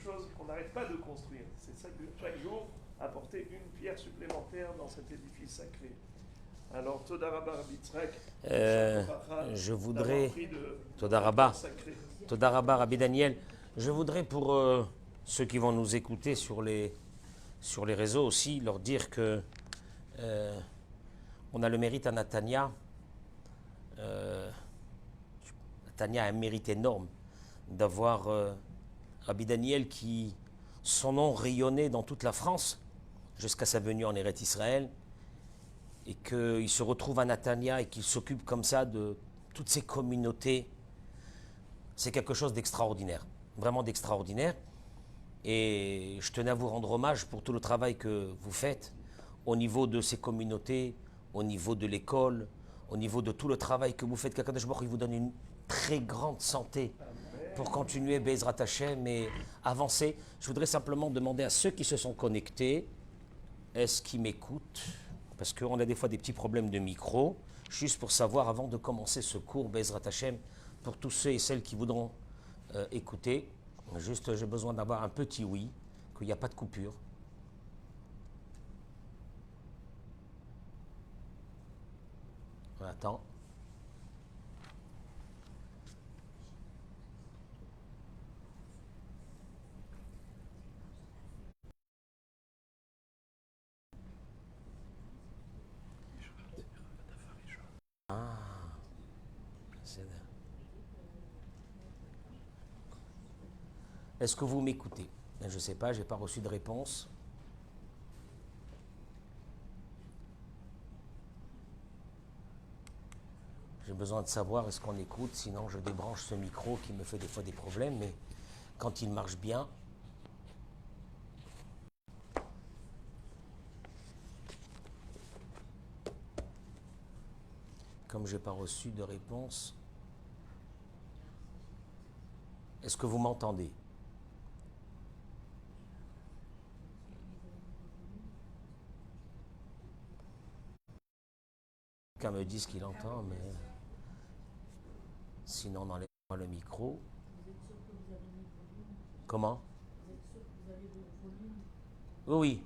chose qu'on n'arrête pas de construire. C'est ça que chaque jour apporter une pierre supplémentaire dans cet édifice sacré. Alors, Toda Rabba Rabbi Yitzhak, je voudrais, Toda Rabba Rabbi Daniel, je voudrais pour ceux qui vont nous écouter sur les réseaux aussi, leur dire que on a le mérite à Natania. Natania a un mérite énorme d'avoir Rabbi Daniel qui, son nom rayonnait dans toute la France jusqu'à sa venue en Eretz Israël, et qu'il se retrouve à Natania et qu'il s'occupe comme ça de toutes ces communautés. C'est quelque chose d'extraordinaire, vraiment d'extraordinaire. Et je tenais à vous rendre hommage pour tout le travail que vous faites au niveau de ces communautés, au niveau de l'école, au niveau de tout le travail que vous faites. Qu'Akadosh Baruch Hu vous donne une très grande santé pour continuer Bezrat Hashem et avancer. Je voudrais simplement demander à ceux qui se sont connectés, est-ce qu'ils m'écoutent? Parce qu'on a des fois des petits problèmes de micro, juste pour savoir avant de commencer ce cours Bezrat Hashem, pour tous ceux et celles qui voudront écouter, juste j'ai besoin d'avoir un petit oui, qu'il n'y a pas de coupure. On attend. Est-ce que vous m'écoutez? Je ne sais pas, je n'ai pas reçu de réponse. J'ai besoin de savoir est-ce qu'on écoute, sinon je débranche ce micro qui me fait des fois des problèmes, mais quand il marche bien, comme je n'ai pas reçu de réponse, est-ce que vous m'entendez? Quelqu'un me dit ce qu'il entend, mais sinon on enlève le micro. Comment? Oui,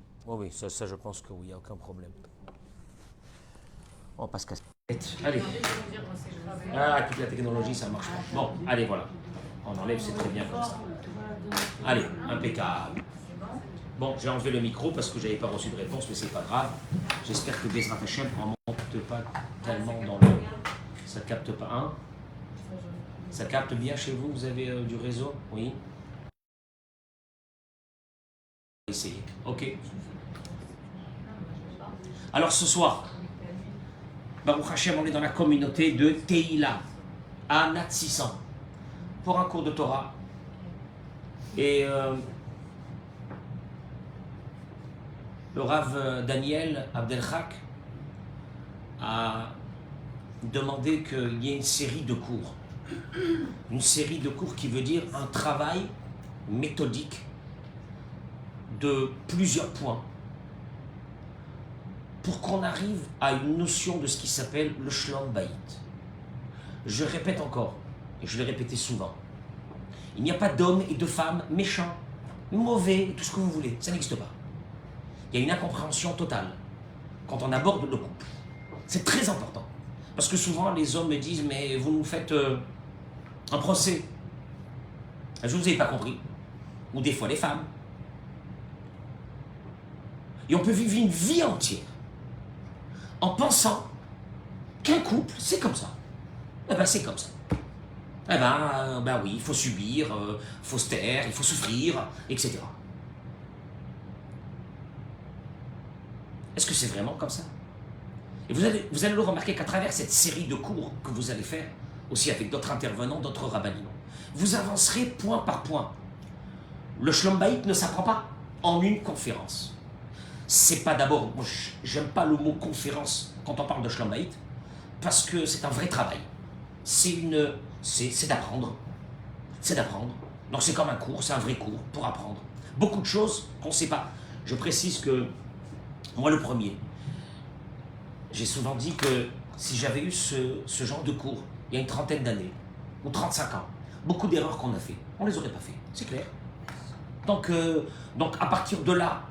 ça je pense que oui, il n'y a aucun problème. On passe casse-tête. Allez. Ah, toute la technologie, ça ne marche pas. Bon, allez, voilà. On enlève, c'est très bien comme ça. Allez, impeccable. Bon, j'ai enlevé le micro parce que je n'avais pas reçu de réponse, mais c'est pas grave. J'espère que Bezrat Hashem ne monte pas tellement dans le... Ça ne capte pas, hein? Ça capte bien chez vous? Vous avez du réseau? Oui. Essayez. Ok. Alors ce soir, Baruch Hashem, on est dans la communauté de Teila, à Nat 600, pour un cours de Torah. Et le Rav Daniel Abdelchak a demandé qu'il y ait une série de cours. Une série de cours qui veut dire un travail méthodique de plusieurs points pour qu'on arrive à une notion de ce qui s'appelle le Shlom Bayit. Je répète encore, et je l'ai répété souvent, il n'y a pas d'hommes et de femmes méchants, mauvais, tout ce que vous voulez, ça n'existe pas. Il y a une incompréhension totale quand on aborde le couple. C'est très important. Parce que souvent, les hommes me disent « Mais vous nous faites un procès. » Je ne vous ai pas compris. Ou des fois, les femmes. Et on peut vivre une vie entière en pensant qu'un couple, c'est comme ça. Eh ben, c'est comme ça. Eh ben oui, il faut subir, il faut se taire, il faut souffrir, etc. Est-ce que c'est vraiment comme ça? Et vous allez le remarquer qu'à travers cette série de cours que vous allez faire, aussi avec d'autres intervenants, d'autres rabbinim, vous avancerez point par point. Le Shlom Bayit ne s'apprend pas en une conférence. C'est pas d'abord, moi j'aime pas le mot conférence quand on parle de Shlom Bayit, parce que c'est un vrai travail. C'est d'apprendre. C'est d'apprendre. Donc c'est comme un cours, c'est un vrai cours pour apprendre. Beaucoup de choses qu'on ne sait pas. Je précise que moi, le premier, j'ai souvent dit que si j'avais eu ce genre de cours il y a une trentaine d'années, ou 35 ans, beaucoup d'erreurs qu'on a fait, on ne les aurait pas fait, c'est clair. Donc à partir de là,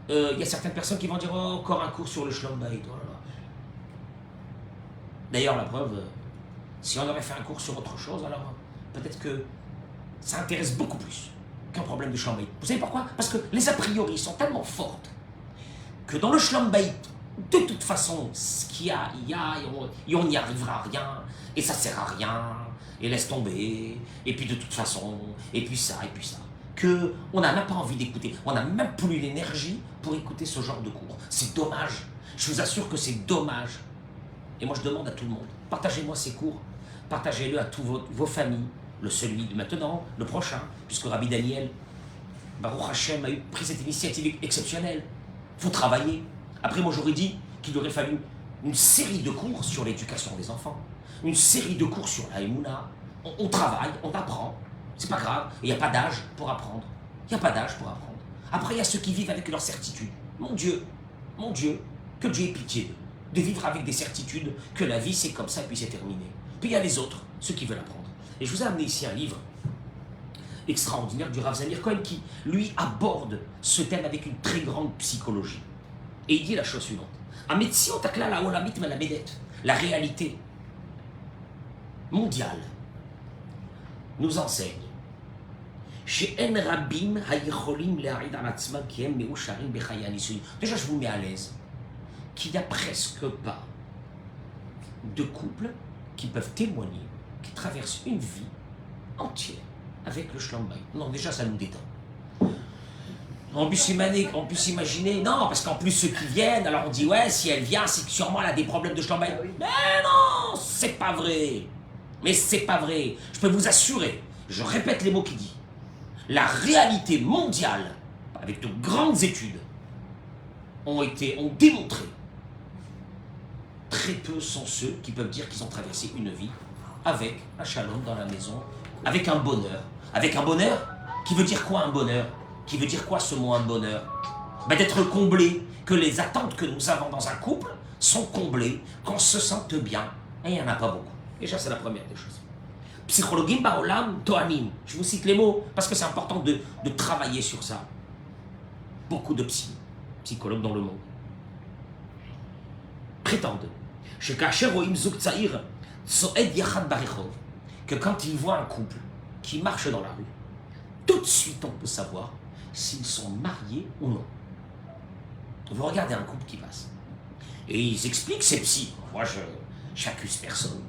il y a certaines personnes qui vont dire oh, encore un cours sur le Shlom Bayit. Oh là là. D'ailleurs, la preuve, si on aurait fait un cours sur autre chose, alors peut-être que ça intéresse beaucoup plus qu'un problème de Shlom Bayit. Vous savez pourquoi? Parce que les a priori sont tellement fortes que dans le Shlom Bayit, de toute façon, ce qu'il y a, et on n'y arrivera à rien, et ça sert à rien, et laisse tomber, et puis de toute façon, et puis ça, qu'on n'a même pas envie d'écouter, on n'a même plus l'énergie pour écouter ce genre de cours. C'est dommage, je vous assure que c'est dommage. Et moi je demande à tout le monde, partagez-moi ces cours, partagez-le à toutes vos familles, celui de maintenant, le prochain, puisque Rabbi Daniel, Baruch Hashem, a pris cette initiative exceptionnelle. Il faut travailler. Après, moi j'aurais dit qu'il aurait fallu une série de cours sur l'éducation des enfants, une série de cours sur la Emouna. On travaille, on apprend, c'est pas grave, il n'y a pas d'âge pour apprendre. Il n'y a pas d'âge pour apprendre. Après, il y a ceux qui vivent avec leur certitude. Mon Dieu, que Dieu ait pitié de vivre avec des certitudes, que la vie c'est comme ça et puis c'est terminé. Puis il y a les autres, ceux qui veulent apprendre. Et je vous ai amené ici un livre extraordinaire du Rav Zamir Cohen qui, lui, aborde ce thème avec une très grande psychologie. Et il dit la chose suivante. La réalité mondiale nous enseigne déjà je vous mets à l'aise qu'il n'y a presque pas de couples qui peuvent témoigner qui traversent une vie entière avec le Shlom Bayit. Non, déjà ça nous détend. On peut s'imaginer, non, parce qu'en plus ceux qui viennent, alors on dit ouais, si elle vient, c'est que sûrement elle a des problèmes de Shlom Bayit. Mais non, c'est pas vrai. Mais c'est pas vrai. Je peux vous assurer, je répète les mots qu'il dit. La réalité mondiale, avec de grandes études, ont démontré. Très peu sont ceux qui peuvent dire qu'ils ont traversé une vie avec un shalom dans la maison, avec un bonheur. Avec un bonheur, qui veut dire quoi un bonheur? Qui veut dire quoi ce mot un bonheur? D'être comblé, que les attentes que nous avons dans un couple sont comblées, qu'on se sente bien. Et il n'y en a pas beaucoup. Déjà, c'est la première des choses. Psychologim baolam toanim. Je vous cite les mots parce que c'est important de travailler sur ça. Beaucoup de psychologues dans le monde prétendent que quand ils voient un couple qui marche dans la rue, tout de suite on peut savoir s'ils sont mariés ou non. Vous regardez un couple qui passe et ils expliquent, ces psy, moi j'accuse personne,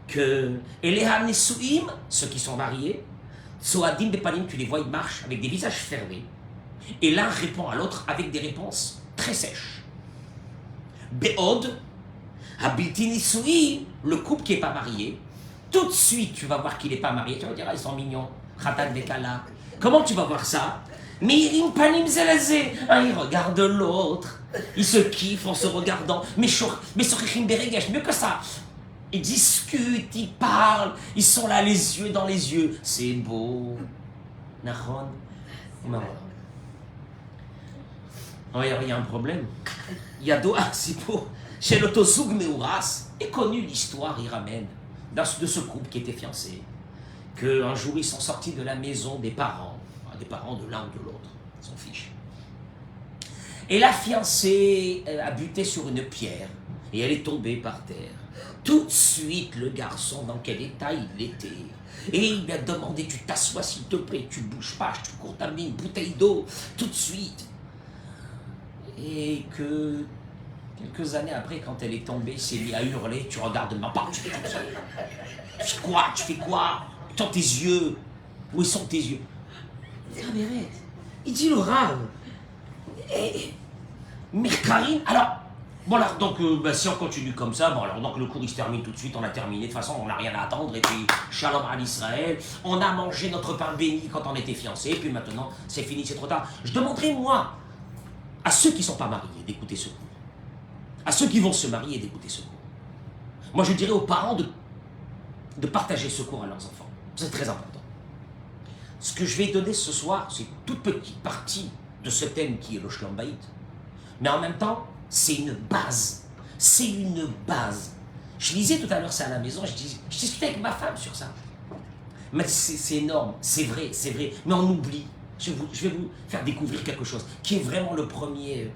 que Eleha Nesuim, ceux qui sont mariés, Soadim Bepanim, tu les vois, ils marchent avec des visages fermés, et l'un répond à l'autre avec des réponses très sèches. Be'od, Habilti Nesuim, le couple qui n'est pas marié, tout de suite tu vas voir qu'il n'est pas marié, tu vas dire, ah, ils sont mignons, Khatan Bekala. Comment tu vas voir ça? Mirim Panim Zelazé, ils regardent l'autre, ils se kiffent en se regardant, mais Sochichim Beregesh, mieux que ça. Ils discutent, ils parlent, ils sont là les yeux dans les yeux. C'est beau. Nahon. Il y a un problème. Il y a Doha, c'est beau. Chez l'Otosoug Meuras, est connue l'histoire, il ramène, de ce couple qui était fiancé, qu'un jour ils sont sortis de la maison des parents de l'un ou de l'autre, ils s'en fichent. Et la fiancée a buté sur une pierre et elle est tombée par terre. Tout de suite, le garçon, dans quel état il était. Et il lui a demandé, tu t'assois s'il te plaît, tu bouges pas, je te cours t'amener une bouteille d'eau, tout de suite. Et que quelques années après, quand elle est tombée, il s'est mis à hurler, tu regardes ma part, tu fais comme ça. Tu fais quoi? Dans tes yeux. Où sont tes yeux? Il dit le Rav. Mais Karine, alors... Bon alors donc si on continue comme ça, bon alors donc le cours il se termine tout de suite, on a terminé, de toute façon on n'a rien à attendre et puis shalom à l'Israël, on a mangé notre pain béni quand on était fiancés et puis maintenant c'est fini, c'est trop tard. Je demanderai moi à ceux qui ne sont pas mariés d'écouter ce cours, à ceux qui vont se marier d'écouter ce cours. Moi je dirais aux parents de partager ce cours à leurs enfants, c'est très important. Ce que je vais donner ce soir, c'est une toute petite partie de ce thème qui est le Shlom Bayit, mais en même temps c'est une base. C'est une base. Je lisais tout à l'heure ça à la maison, je discutais avec ma femme sur ça. Mais c'est énorme, c'est vrai. Mais on oublie. Je vais vous faire découvrir quelque chose qui est vraiment le premier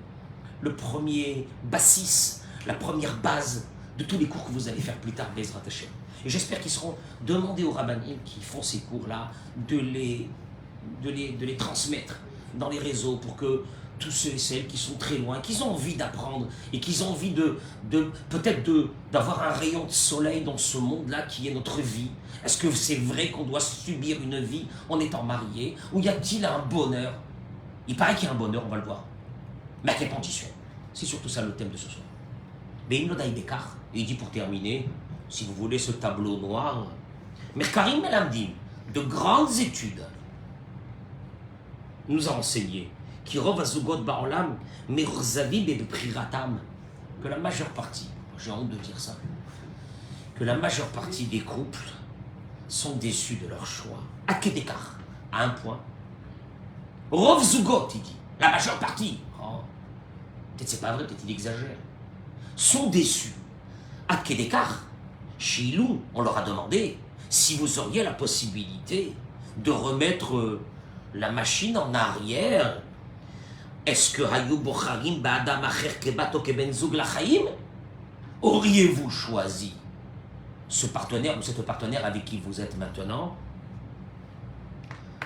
bassis, la première base de tous les cours que vous allez faire plus tard, Bezrat Hashem. Et j'espère qu'ils seront demandés aux rabbinim qui font ces cours-là de les transmettre dans les réseaux pour que tous ceux et celles qui sont très loin, qui ont envie d'apprendre et qui ont envie peut-être d'avoir un rayon de soleil dans ce monde-là qui est notre vie. Est-ce que c'est vrai qu'on doit subir une vie en étant marié? Ou y a-t-il un bonheur? Il paraît qu'il y a un bonheur, on va le voir. Mais à quelles conditions? C'est surtout ça le thème de ce soir. Mais il il dit pour terminer, si vous voulez ce tableau noir, mais Karim Melamdim, de grandes études, nous a enseigné que la majeure partie, j'ai honte de dire ça, que la majeure partie des couples sont déçus de leur choix. À quel écart? À un point. Rov Zugot, il dit, la majeure partie, peut-être c'est pas vrai, peut-être il exagère, sont déçus. À quel écart? Chez Ilou, on leur a demandé si vous auriez la possibilité de remettre la machine en arrière. Est-ce que Hayou Bocharim Ba'adam Acher Kebato Kebenzug Lachaim? Auriez-vous choisi ce partenaire ou cette partenaire avec qui vous êtes maintenant?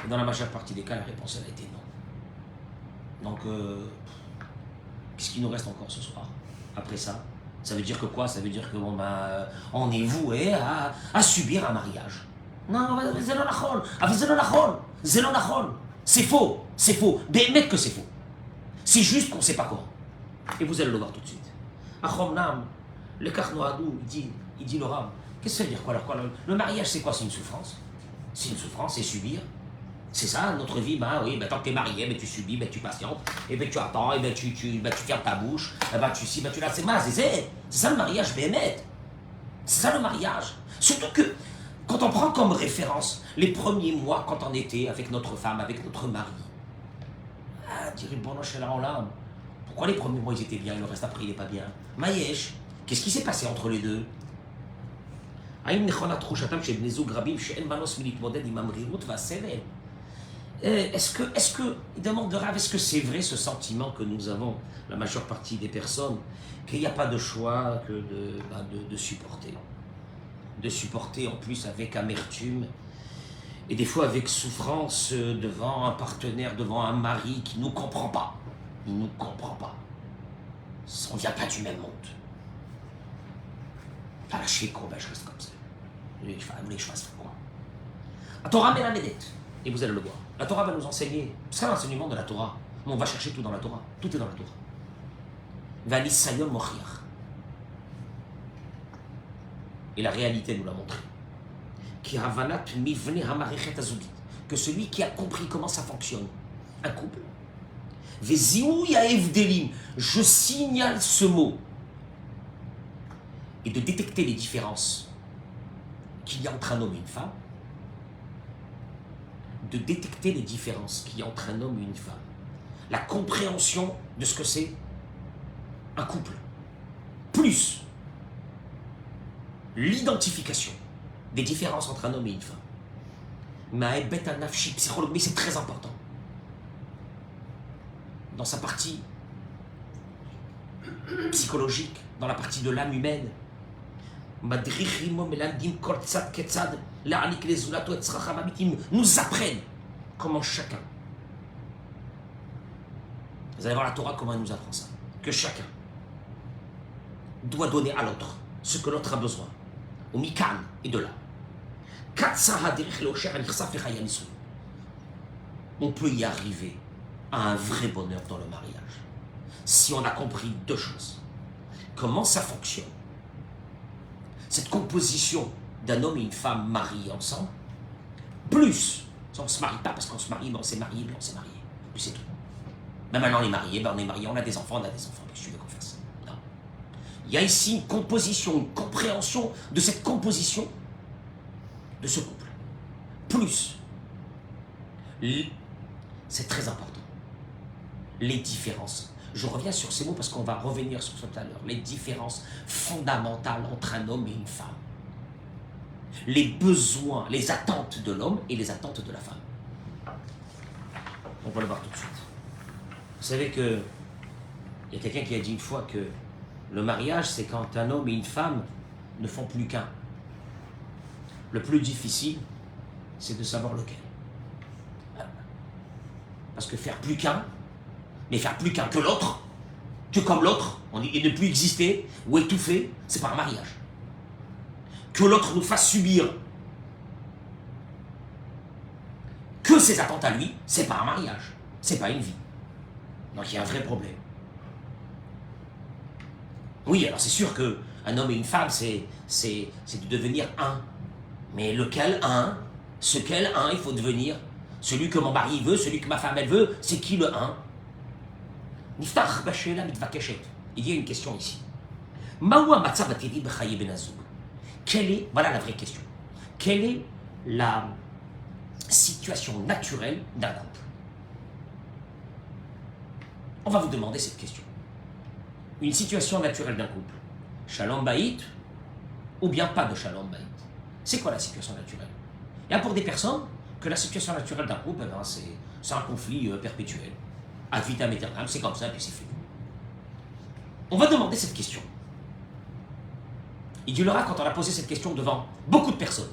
Et dans la majeure partie des cas, la réponse elle a été non. Donc, qu'est-ce qu'il nous reste encore ce soir après ça? Ça veut dire que quoi? Ça veut dire que on est voué à subir un mariage. Non, c'est faux, c'est faux. Bémet que c'est faux. C'est juste qu'on ne sait pas comment. Et vous allez le voir tout de suite. Achomnam, le Karnoadou, il dit le Rav, qu'est-ce que ça veut dire quoi? Le mariage, c'est quoi? C'est une souffrance. C'est une souffrance, c'est subir. C'est ça, notre vie, tant que tu es marié, tu subis, tu patientes, et tu attends, et tu fermes ta bouche, tu là, c'est ça le mariage, Bémet. C'est ça le mariage. Surtout que, quand on prend comme référence les premiers mois, quand on était avec notre femme, avec notre mari, pourquoi les premiers mois ils étaient bien et le reste après il n'est pas bien? Maïesh, qu'est-ce qui s'est passé entre les deux? Est-ce que, il demande de Rav, est-ce que c'est vrai ce sentiment que nous avons, la majeure partie des personnes, qu'il n'y a pas de choix que de supporter? De supporter en plus avec amertume et des fois avec souffrance devant un partenaire, devant un mari qui ne nous comprend pas. Il ne nous comprend pas. On ne vient pas du même monde. Pas lâcher quoi, je reste comme ça. Vous voulez que je fasse quoi? La Torah met la médette, et vous allez le voir. La Torah va nous enseigner. C'est l'enseignement de la Torah. On va chercher tout dans la Torah. Tout est dans la Torah. Valisayon mochiach. Et la réalité nous l'a montré. Que celui qui a compris comment ça fonctionne, un couple, je signale ce mot, et de détecter les différences qu'il y a entre un homme et une femme, de détecter les différences qu'il y a entre un homme et une femme, la compréhension de ce que c'est un couple, plus l'identification des différences entre un homme et une femme. Ma'ebet al-nafshi, psychologue, mais c'est très important. Dans sa partie psychologique, dans la partie de l'âme humaine, nous apprennent comment chacun. Vous allez voir la Torah, comment elle nous apprend ça. Que chacun doit donner à l'autre ce que l'autre a besoin. Au mikan et de là. On peut y arriver à un vrai bonheur dans le mariage si on a compris deux choses. Comment ça fonctionne? Cette composition d'un homme et une femme mariés ensemble, plus, on ne se marie pas parce qu'on se marie, mais on s'est marié, mais on s'est marié. Puis c'est tout. Mais maintenant on est marié, on a des enfants, mais je veux qu'on fasse. Non. Il y a ici une composition, une compréhension de cette composition de ce couple. Plus, c'est très important, les différences. Je reviens sur ces mots parce qu'on va revenir sur ça tout à l'heure. Les différences fondamentales entre un homme et une femme. Les besoins, les attentes de l'homme et les attentes de la femme. On va le voir tout de suite. Vous savez que il y a quelqu'un qui a dit une fois que le mariage, c'est quand un homme et une femme ne font plus qu'un. Le plus difficile, c'est de savoir lequel. Parce que faire plus qu'un, mais faire plus qu'un que l'autre, que comme l'autre, et ne plus exister ou étouffer, c'est pas un mariage. Que l'autre nous fasse subir que ses attentes à lui, c'est pas un mariage, c'est pas une vie. Donc il y a un vrai problème. Oui, alors c'est sûr qu'un homme et une femme, c'est de devenir un. Mais lequel un? Ce quel un il faut devenir? Celui que mon mari veut, celui que ma femme elle veut, c'est qui le un? Niftach bashela mitvakeshet. Il y a une question ici. Maoua matzav atiri b'chaye ben hazoug. Quelle est, voilà la vraie question, quelle est la situation naturelle d'un couple? On va vous demander cette question. Une situation naturelle d'un couple, shalom baït ou bien pas de shalom baït? C'est quoi la situation naturelle? Il y a pour des personnes que la situation naturelle d'un couple, c'est un conflit perpétuel. Ad vitam aeternam, c'est comme ça, puis c'est fini. On va demander cette question. Il dit Laura, quand on a posé cette question devant beaucoup de personnes,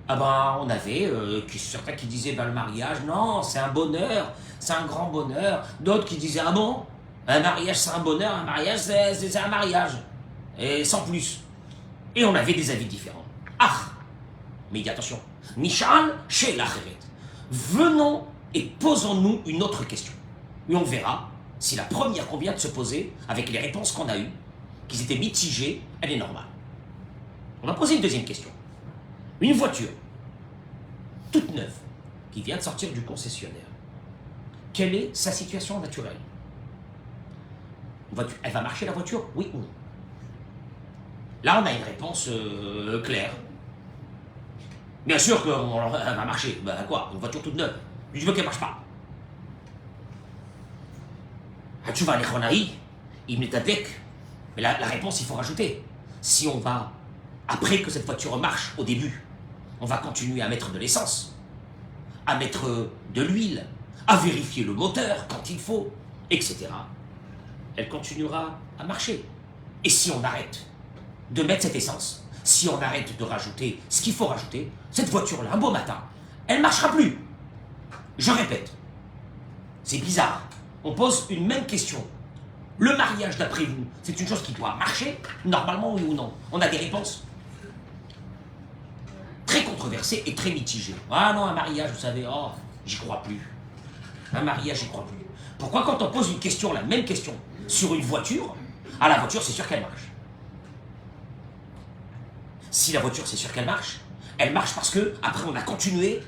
ah ben, on avait certains qui disaient le mariage, non, c'est un bonheur, c'est un grand bonheur. D'autres qui disaient, ah bon, un mariage c'est un bonheur, un mariage c'est un mariage. Et sans plus. Et on avait des avis différents. Ah, mais il dit attention, Nishal chez l'acheret. Venons et posons-nous une autre question. Et on verra si la première qu'on vient de se poser, avec les réponses qu'on a eues, qu'ils étaient mitigées, elle est normale. On va poser une deuxième question. Une voiture, toute neuve, qui vient de sortir du concessionnaire, quelle est sa situation naturelle? Elle va marcher la voiture, oui ou non? Là, on a une réponse claire. Bien sûr qu'elle va marcher. Ben quoi? Une voiture toute neuve. Je veux qu'elle ne marche pas. Tu vas aller Ronaï, il met avec. Mais la réponse, il faut rajouter. Si on va, après que cette voiture marche au début, on va continuer à mettre de l'essence, à mettre de l'huile, à vérifier le moteur quand il faut, etc. Elle continuera à marcher. Et si on arrête de mettre cette essence, si on arrête de rajouter ce qu'il faut rajouter, cette voiture-là, un beau matin, elle ne marchera plus. Je répète, c'est bizarre. On pose une même question. Le mariage, d'après vous, c'est une chose qui doit marcher, normalement, oui ou non? On a des réponses très controversées et très mitigées. Ah non, un mariage, vous savez, oh, j'y crois plus. Un mariage, j'y crois plus. Pourquoi quand on pose une question, la même question, sur une voiture, à la voiture, c'est sûr qu'elle marche. Si la voiture, c'est sûr qu'elle marche, elle marche parce que après on a continué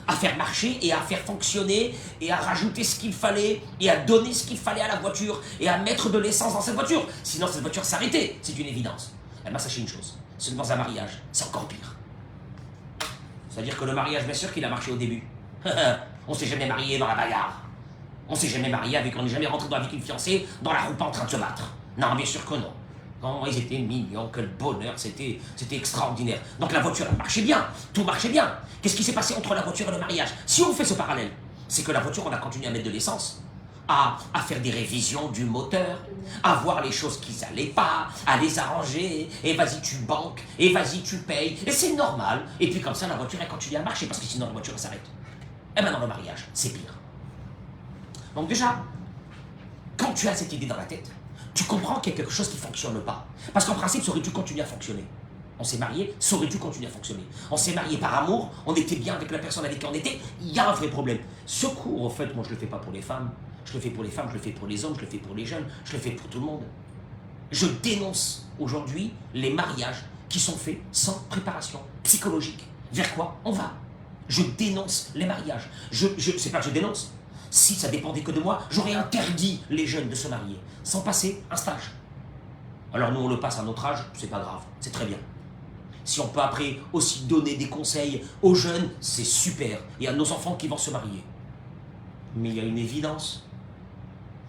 à faire marcher et à faire fonctionner et à rajouter ce qu'il fallait et à donner ce qu'il fallait à la voiture et à mettre de l'essence dans cette voiture. Sinon, cette voiture s'arrêtait, c'est une évidence. Elle m'a sachez une chose, c'est que dans un mariage, c'est encore pire. C'est-à-dire que le mariage, bien sûr qu'il a marché au début. On s'est jamais marié dans la bagarre. On s'est jamais marié avec, on n'est jamais rentré avec une fiancée dans la roupe en train de se battre. Non, bien sûr que non. Non, ils étaient mignons, quel bonheur, c'était extraordinaire. Donc la voiture, elle marchait bien, tout marchait bien. Qu'est-ce qui s'est passé entre la voiture et le mariage? Si on fait ce parallèle, c'est que la voiture, on a continué à mettre de l'essence, à faire des révisions du moteur, à voir les choses qui n'allaient pas, à les arranger, et vas-y tu banques, et vas-y tu payes, et c'est normal. Et puis comme ça, la voiture, elle continue à marcher, parce que sinon la voiture, elle s'arrête. Et maintenant, le mariage, c'est pire. Donc déjà, quand tu as cette idée dans la tête, tu comprends qu'il y a quelque chose qui ne fonctionne pas. Parce qu'en principe, ça aurait dû continuer à fonctionner. On s'est marié, ça aurait dû continuer à fonctionner. On s'est marié par amour, on était bien avec la personne avec qui on était, il y a un vrai problème. Ce cours, en fait, moi je ne le fais pas pour les femmes, je le fais pour les femmes, je le fais pour les hommes, je le fais pour les jeunes, je le fais pour tout le monde. Je dénonce aujourd'hui les mariages qui sont faits sans préparation psychologique. Vers quoi on va? Je dénonce les mariages. C'est pas que je dénonce. Si ça dépendait que de moi, j'aurais interdit les jeunes de se marier, sans passer un stage. Alors nous, on le passe à notre âge, c'est pas grave, c'est très bien. Si on peut après aussi donner des conseils aux jeunes, c'est super, et à nos enfants qui vont se marier. Mais il y a une évidence.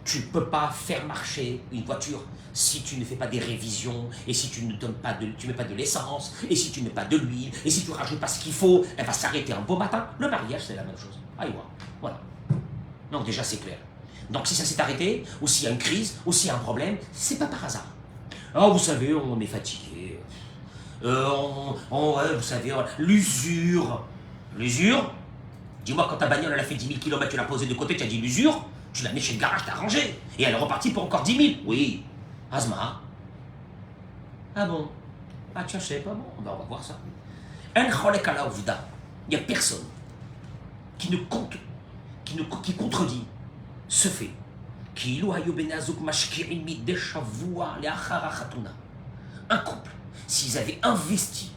Tu ne peux pas faire marcher une voiture si tu ne fais pas des révisions, et si tu ne mets pas de l'essence, et si tu ne mets pas de l'huile, et si tu ne rajoutes pas ce qu'il faut, elle va s'arrêter un beau matin. Le mariage, c'est la même chose. Allez voir. Voilà. Donc déjà, c'est clair. Donc si ça s'est arrêté, ou s'il y a une crise, ou s'il y a un problème, c'est pas par hasard. Oh, vous savez, on est fatigué. Vous savez, l'usure. L'usure. Dis-moi, quand ta bagnole elle a fait 10 000 km, tu l'as posée de côté, tu as dit l'usure, tu l'as mis chez le garage, t'as rangé. Et elle est repartie pour encore 10 000. Oui. Asma. Ah bon? Ah tiens, je savais pas bon. Ben, on va voir ça. Un cholek ala ovda. Il n'y a personne qui contredit ce fait. Un couple, s'ils avaient investi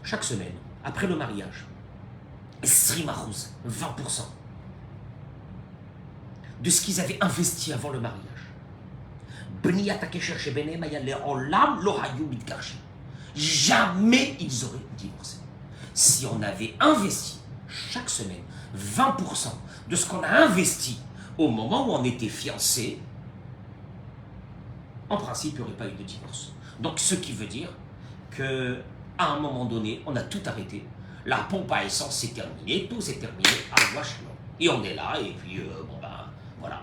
chaque semaine, après le mariage, 20% de ce qu'ils avaient investi avant le mariage, jamais ils auraient divorcé. Si on avait investi chaque semaine 20% de ce qu'on a investi au moment où on était fiancés, en principe, il n'y aurait pas eu de divorce. Donc, ce qui veut dire qu'à un moment donné, on a tout arrêté. La pompe à essence s'est terminée, tout s'est terminé. Et on est là, et puis, bon ben, voilà.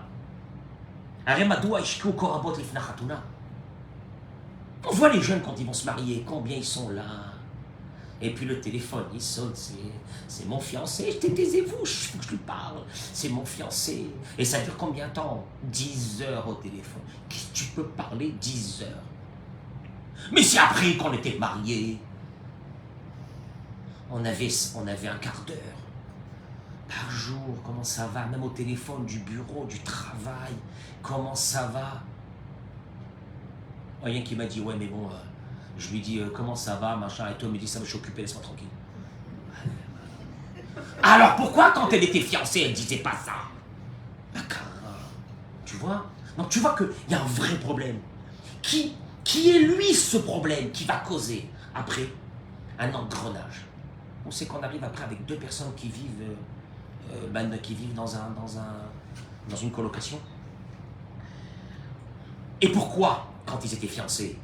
On voit les jeunes quand ils vont se marier, combien ils sont là. Et puis le téléphone, il sonne, c'est mon fiancé. Taisez-vous, il faut que je lui parle. C'est mon fiancé. Et ça dure combien de temps? 10 heures au téléphone. Qu'est-ce que tu peux parler 10 heures? Mais si après qu'on était mariés, on avait un quart d'heure par jour. Comment ça va? Même au téléphone, du bureau, du travail. Comment ça va? Rien qui m'a dit, ouais, mais bon... je lui dis, comment ça va, machin, et toi, il me dit, ça me, je suis occupé, laisse-moi tranquille. Alors pourquoi, quand elle était fiancée, elle disait pas ça? Tu vois? Donc tu vois qu'il y a un vrai problème. Qui est lui ce problème qui va causer, après, un engrenage? On sait qu'on arrive après avec deux personnes qui vivent, dans une colocation. Et pourquoi, quand ils étaient fiancés?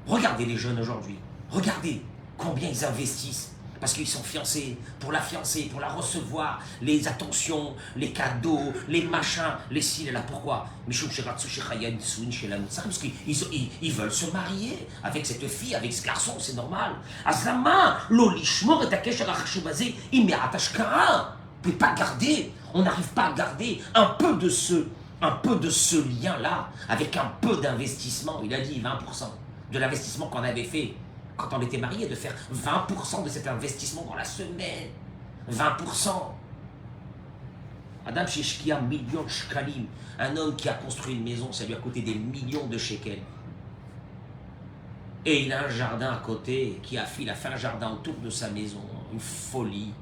Regardez les jeunes aujourd'hui, regardez combien ils investissent, parce qu'ils sont fiancés, pour la fiancée, pour la recevoir, les attentions, les cadeaux, les machins, les ci, les là. Pourquoi? Parce qu'ils veulent se marier avec cette fille, avec ce garçon, c'est normal. On ne peut pas garder, on n'arrive pas à garder un peu de ce lien-là, avec un peu d'investissement. Il a dit 20%. De l'investissement qu'on avait fait quand on était mariés, de faire 20% de cet investissement dans la semaine. 20%. Adam Shishkia, millions de shkalim. Un homme qui a construit une maison, ça lui a coûté des millions de shekels. Et il a un jardin à côté, il a fait un jardin autour de sa maison. Une folie.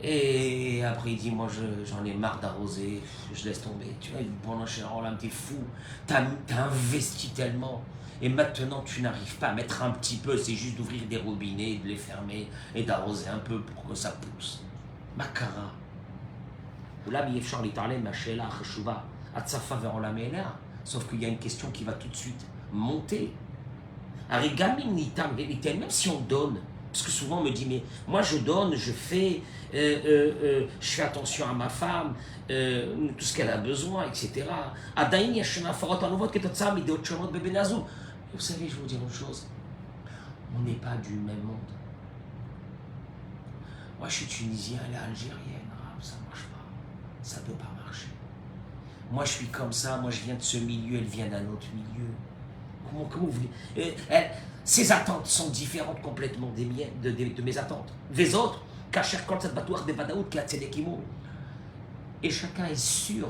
Et après il dit, moi j'en ai marre d'arroser, je laisse tomber. Tu vois, pendant chez Roland, t'es fou. T'as investi tellement. Et maintenant, tu n'arrives pas à mettre un petit peu, c'est juste d'ouvrir des robinets, de les fermer et d'arroser un peu pour que ça pousse. Makara. Sauf qu'il y a une question qui va tout de suite monter. Même si on donne, parce que souvent on me dit, mais moi je donne, je fais attention à ma femme, tout ce qu'elle a besoin, etc. Vous savez, je vais vous dire une chose, on n'est pas du même monde. Moi je suis tunisien, elle est algérienne, ça ne marche pas, ça ne peut pas marcher. Moi je suis comme ça, moi je viens de ce milieu, elle vient d'un autre milieu. Comment vous voulez ses attentes sont différentes complètement des miennes, de mes attentes. Les autres, et chacun est sûr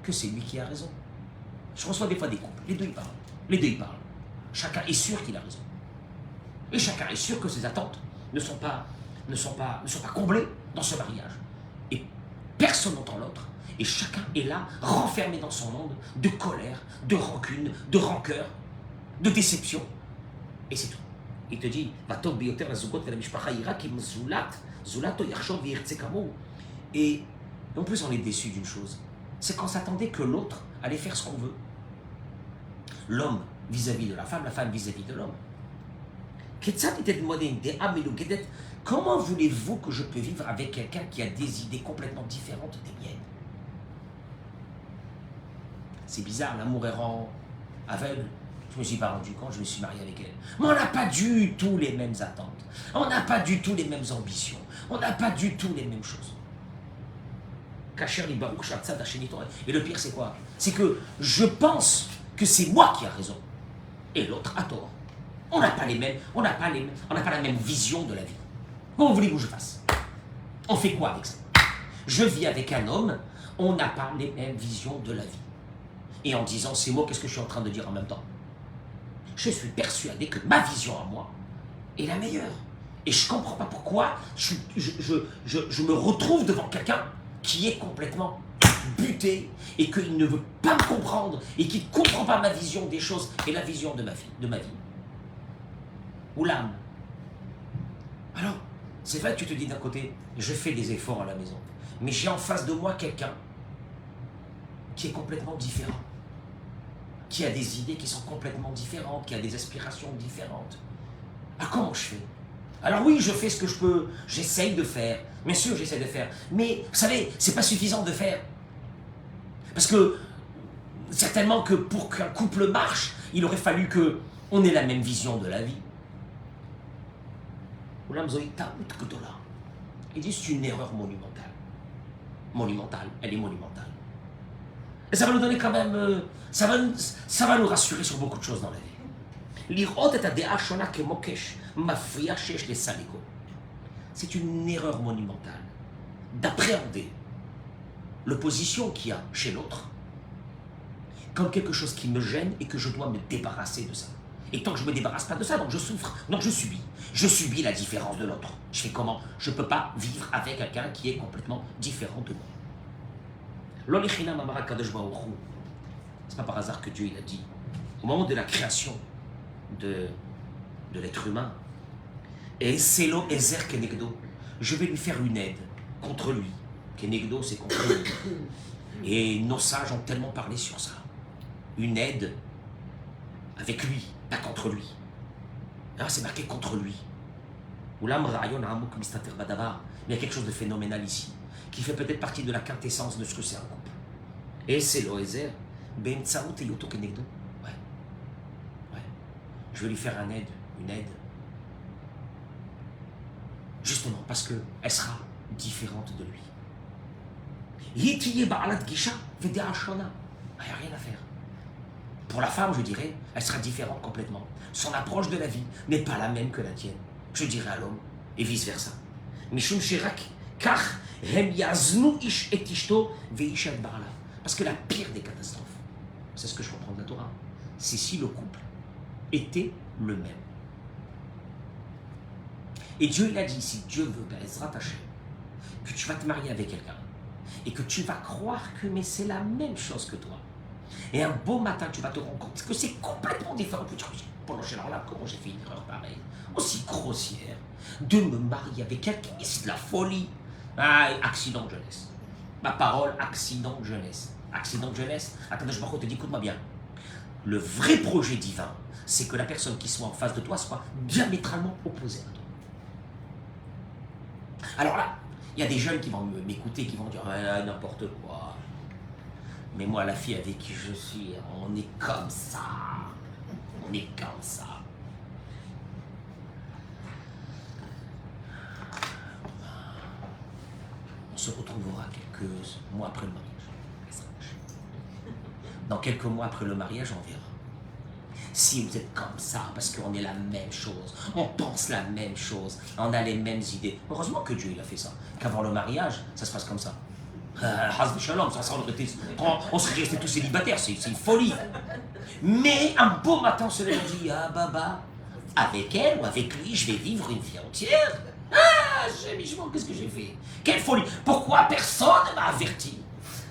que c'est lui qui a raison. Je reçois des fois des couples, les deux ils parlent. Chacun est sûr qu'il a raison. Et chacun est sûr que ses attentes ne sont pas comblées dans ce mariage. Et personne n'entend l'autre. Et chacun est là, renfermé dans son monde de colère, de rancune, de rancœur, de déception. Et c'est tout. Il te dit, et en plus on est déçu d'une chose, c'est qu'on s'attendait que l'autre allait faire ce qu'on veut. L'homme vis-à-vis de la femme vis-à-vis de l'homme. Comment voulez-vous que je peux vivre avec quelqu'un qui a des idées complètement différentes des miennes? C'est bizarre, l'amour errant, aveugle. Je me suis pas rendu compte, je me suis marié avec elle. Mais on n'a pas du tout les mêmes attentes. On n'a pas du tout les mêmes ambitions. On n'a pas du tout les mêmes choses. Et le pire, c'est quoi? C'est que je pense que c'est moi qui ai raison. Et l'autre a tort. On n'a pas la même vision de la vie. Comment voulez-vous que je fasse? On fait quoi avec ça? Je vis avec un homme, on n'a pas les mêmes visions de la vie. Et en disant ces mots, qu'est-ce que je suis en train de dire en même temps? Je suis persuadé que ma vision à moi est la meilleure. Et je ne comprends pas pourquoi je me retrouve devant quelqu'un qui est complètement buté et qu'il ne veut pas me comprendre et qui ne comprend pas ma vision des choses et la vision de ma vie. Ou l'âme. Alors, c'est vrai que tu te dis d'un côté, je fais des efforts à la maison, mais j'ai en face de moi quelqu'un qui est complètement différent, qui a des idées qui sont complètement différentes, qui a des aspirations différentes. Alors comment je fais? Alors oui, je fais ce que je peux, j'essaye de faire, bien sûr j'essaie de faire, mais vous savez, c'est pas suffisant de faire. Parce que, certainement que pour qu'un couple marche, il aurait fallu qu'on ait la même vision de la vie. Il dit c'est une erreur monumentale. Monumentale, elle est monumentale. Et ça va nous donner quand même, ça va nous rassurer sur beaucoup de choses dans la vie. C'est une erreur monumentale d'appréhender l'opposition qu'il y a chez l'autre comme quelque chose qui me gêne et que je dois me débarrasser de ça. Et tant que je ne me débarrasse pas de ça, donc je souffre, donc je subis. Je subis la différence de l'autre. Je fais comment? Je ne peux pas vivre avec quelqu'un qui est complètement différent de moi. C'est pas par hasard que Dieu il a dit, au moment de la création de l'être humain, et Selo Ezer Kenegdo, je vais lui faire une aide contre lui. Kenegdo, c'est contre lui. Et nos sages ont tellement parlé sur ça. Une aide avec lui, pas contre lui. Alors c'est marqué contre lui. Il y a quelque chose de phénoménal ici, qui fait peut-être partie de la quintessence de ce que c'est un couple. Et c'est l'Oezer, Ben Tsaout et Yoto Kenegdo. Ouais. Je vais lui faire une aide. Justement, parce qu'elle sera différente de lui. Il n'y a rien à faire. Pour la femme, je dirais, elle sera différente complètement. Son approche de la vie n'est pas la même que la tienne. Je dirais à l'homme, et vice-versa. Parce que la pire des catastrophes, c'est ce que je comprends de la Torah, c'est si le couple était le même. Et Dieu, il a dit, si Dieu veut, que tu vas te marier avec quelqu'un, et que tu vas croire que mais c'est la même chose que toi. Et un beau matin, tu vas te rendre compte que c'est complètement différent. Tu te dis, pendant chez là, comment j'ai fait une erreur pareille, aussi grossière, de me marier avec quelqu'un, c'est de la folie. Ah, accident de jeunesse. Ma parole, accident de jeunesse. Accident de jeunesse, Akadosh Baruch Hu te dit, écoute-moi bien. Le vrai projet divin, c'est que la personne qui soit en face de toi soit diamétralement opposée à toi. Alors là, il y a des jeunes qui vont m'écouter, qui vont dire n'importe quoi. Mais moi, la fille avec qui je suis, on est comme ça. On est comme ça. On se retrouvera quelques mois après le mariage. Dans quelques mois après le mariage, on verra. Si vous êtes comme ça, parce qu'on est la même chose, on pense la même chose, on a les mêmes idées. Heureusement que Dieu il a fait ça. Qu'avant le mariage, ça se passe comme ça. On serait restés tous célibataires, c'est une folie. Mais un beau matin, on se lève et dit, ah Baba, avec elle ou avec lui, je vais vivre une vie entière. Ah, qu'est-ce que j'ai fait? Quelle folie! Pourquoi personne ne m'a averti?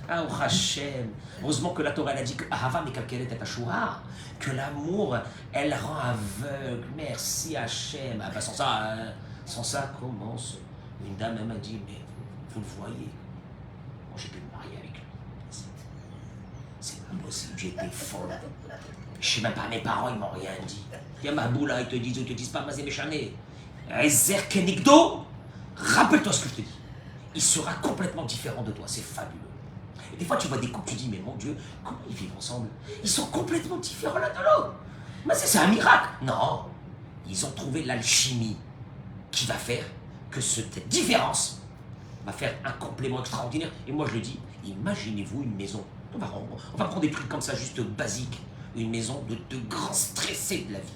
Ah, oh Hachem. Heureusement que la Torah elle a dit que Ahava mekalkelet et Ashura, que l'amour, elle rend aveugle. Merci Hachem. Ah, bah, sans ça, commence. Une dame elle m'a dit, mais vous le voyez, moi j'ai pu me marier avec lui. Impossible, j'étais folle. Je sais même pas, mes parents, ils m'ont rien dit. Il y a ma boule là, ils te disent ou ils te disent pas, Mazé Méchané. Ezer Kenigdo, rappelle-toi ce que je te dis. Il sera complètement différent de toi, c'est fabuleux. Et des fois, tu vois des couples, tu dis, mais mon Dieu, comment ils vivent ensemble? Ils sont complètement différents l'un de l'autre. Mais c'est un miracle. Non, ils ont trouvé l'alchimie qui va faire que cette différence va faire un complément extraordinaire. Et moi, je le dis, imaginez-vous une maison. On va prendre des trucs comme ça, juste basiques. Une maison de grands stressés de la vie.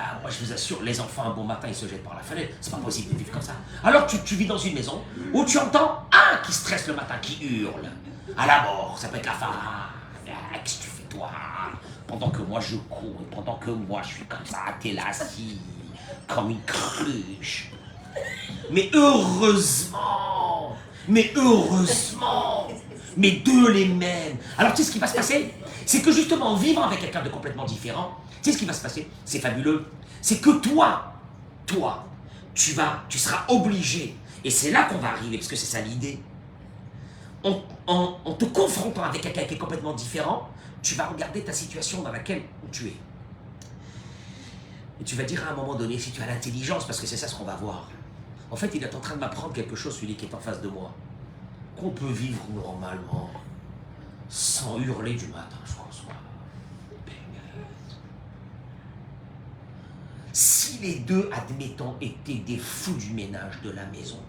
Ah, moi, je vous assure, les enfants, un bon matin, ils se jettent par la fenêtre. C'est pas possible de vivre comme ça. Alors, tu vis dans une maison où tu entends un qui stresse le matin, qui hurle. À la mort, ça peut être la femme. Ah, qu'est-ce que tu fais, toi? Pendant que moi, je cours, et pendant que moi, je suis comme ça, t'es là, assis, comme une cruche. Mais heureusement, mais deux les mêmes. Alors, tu sais ce qui va se passer? C'est que justement, vivre avec quelqu'un de complètement différent, tu sais ce qui va se passer? C'est fabuleux. C'est que toi, tu seras obligé, et c'est là qu'on va arriver, parce que c'est ça l'idée, en te confrontant avec quelqu'un qui est complètement différent, tu vas regarder ta situation dans laquelle tu es. Et tu vas dire à un moment donné, si tu as l'intelligence, parce que c'est ça ce qu'on va voir. En fait, il est en train de m'apprendre quelque chose, celui qui est en face de moi. Qu'on peut vivre normalement, sans hurler du matin jusqu'au soir. Si les deux, admettons, étaient des fous du ménage de la maison,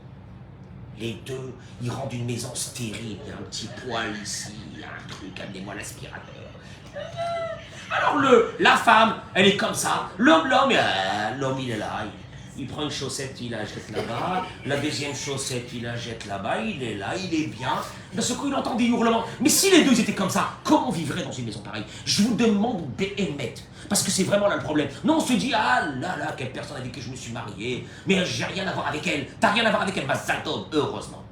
les deux, ils rendent une maison stérile, il y a un petit poil ici, il y a un truc, amenez-moi l'aspirateur. Alors la femme, elle est comme ça, l'homme il est là, il prend une chaussette, il la jette là-bas, la deuxième chaussette, il la jette là-bas, il est là, il est bien. D'un seul coup, il entend des hurlements. Mais si les deux étaient comme ça, comment on vivrait dans une maison pareille? Je vous demande BMet, parce que c'est vraiment là le problème. Non, on se dit, ah là, quelle personne avec qui je me suis marié, mais j'ai rien à voir avec elle. T'as rien à voir avec elle, bah ça tombe, heureusement.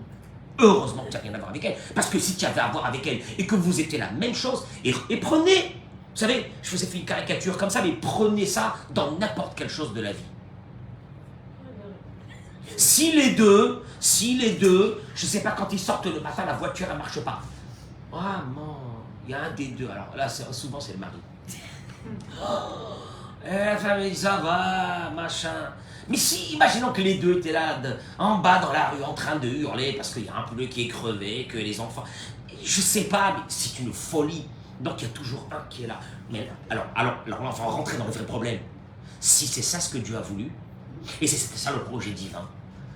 Heureusement que tu n'as rien à voir avec elle. Parce que si tu avais à voir avec elle et que vous étiez la même chose, et prenez, vous savez, je vous ai fait une caricature comme ça, mais prenez ça dans n'importe quelle chose de la vie. Si les deux, je sais pas, quand ils sortent le matin, la voiture, elle marche pas. Ah non, il y a un des deux. Alors là, souvent, c'est le mari. La famille, ça va, machin. Mais si, imaginons que les deux étaient là, en bas dans la rue, en train de hurler parce qu'il y a un poulet qui est crevé, que les enfants... Je sais pas, mais c'est une folie. Donc il y a toujours un qui est là. Mais alors on va rentrer dans le vrai problème. Si c'est ça ce que Dieu a voulu, et c'était ça le projet divin,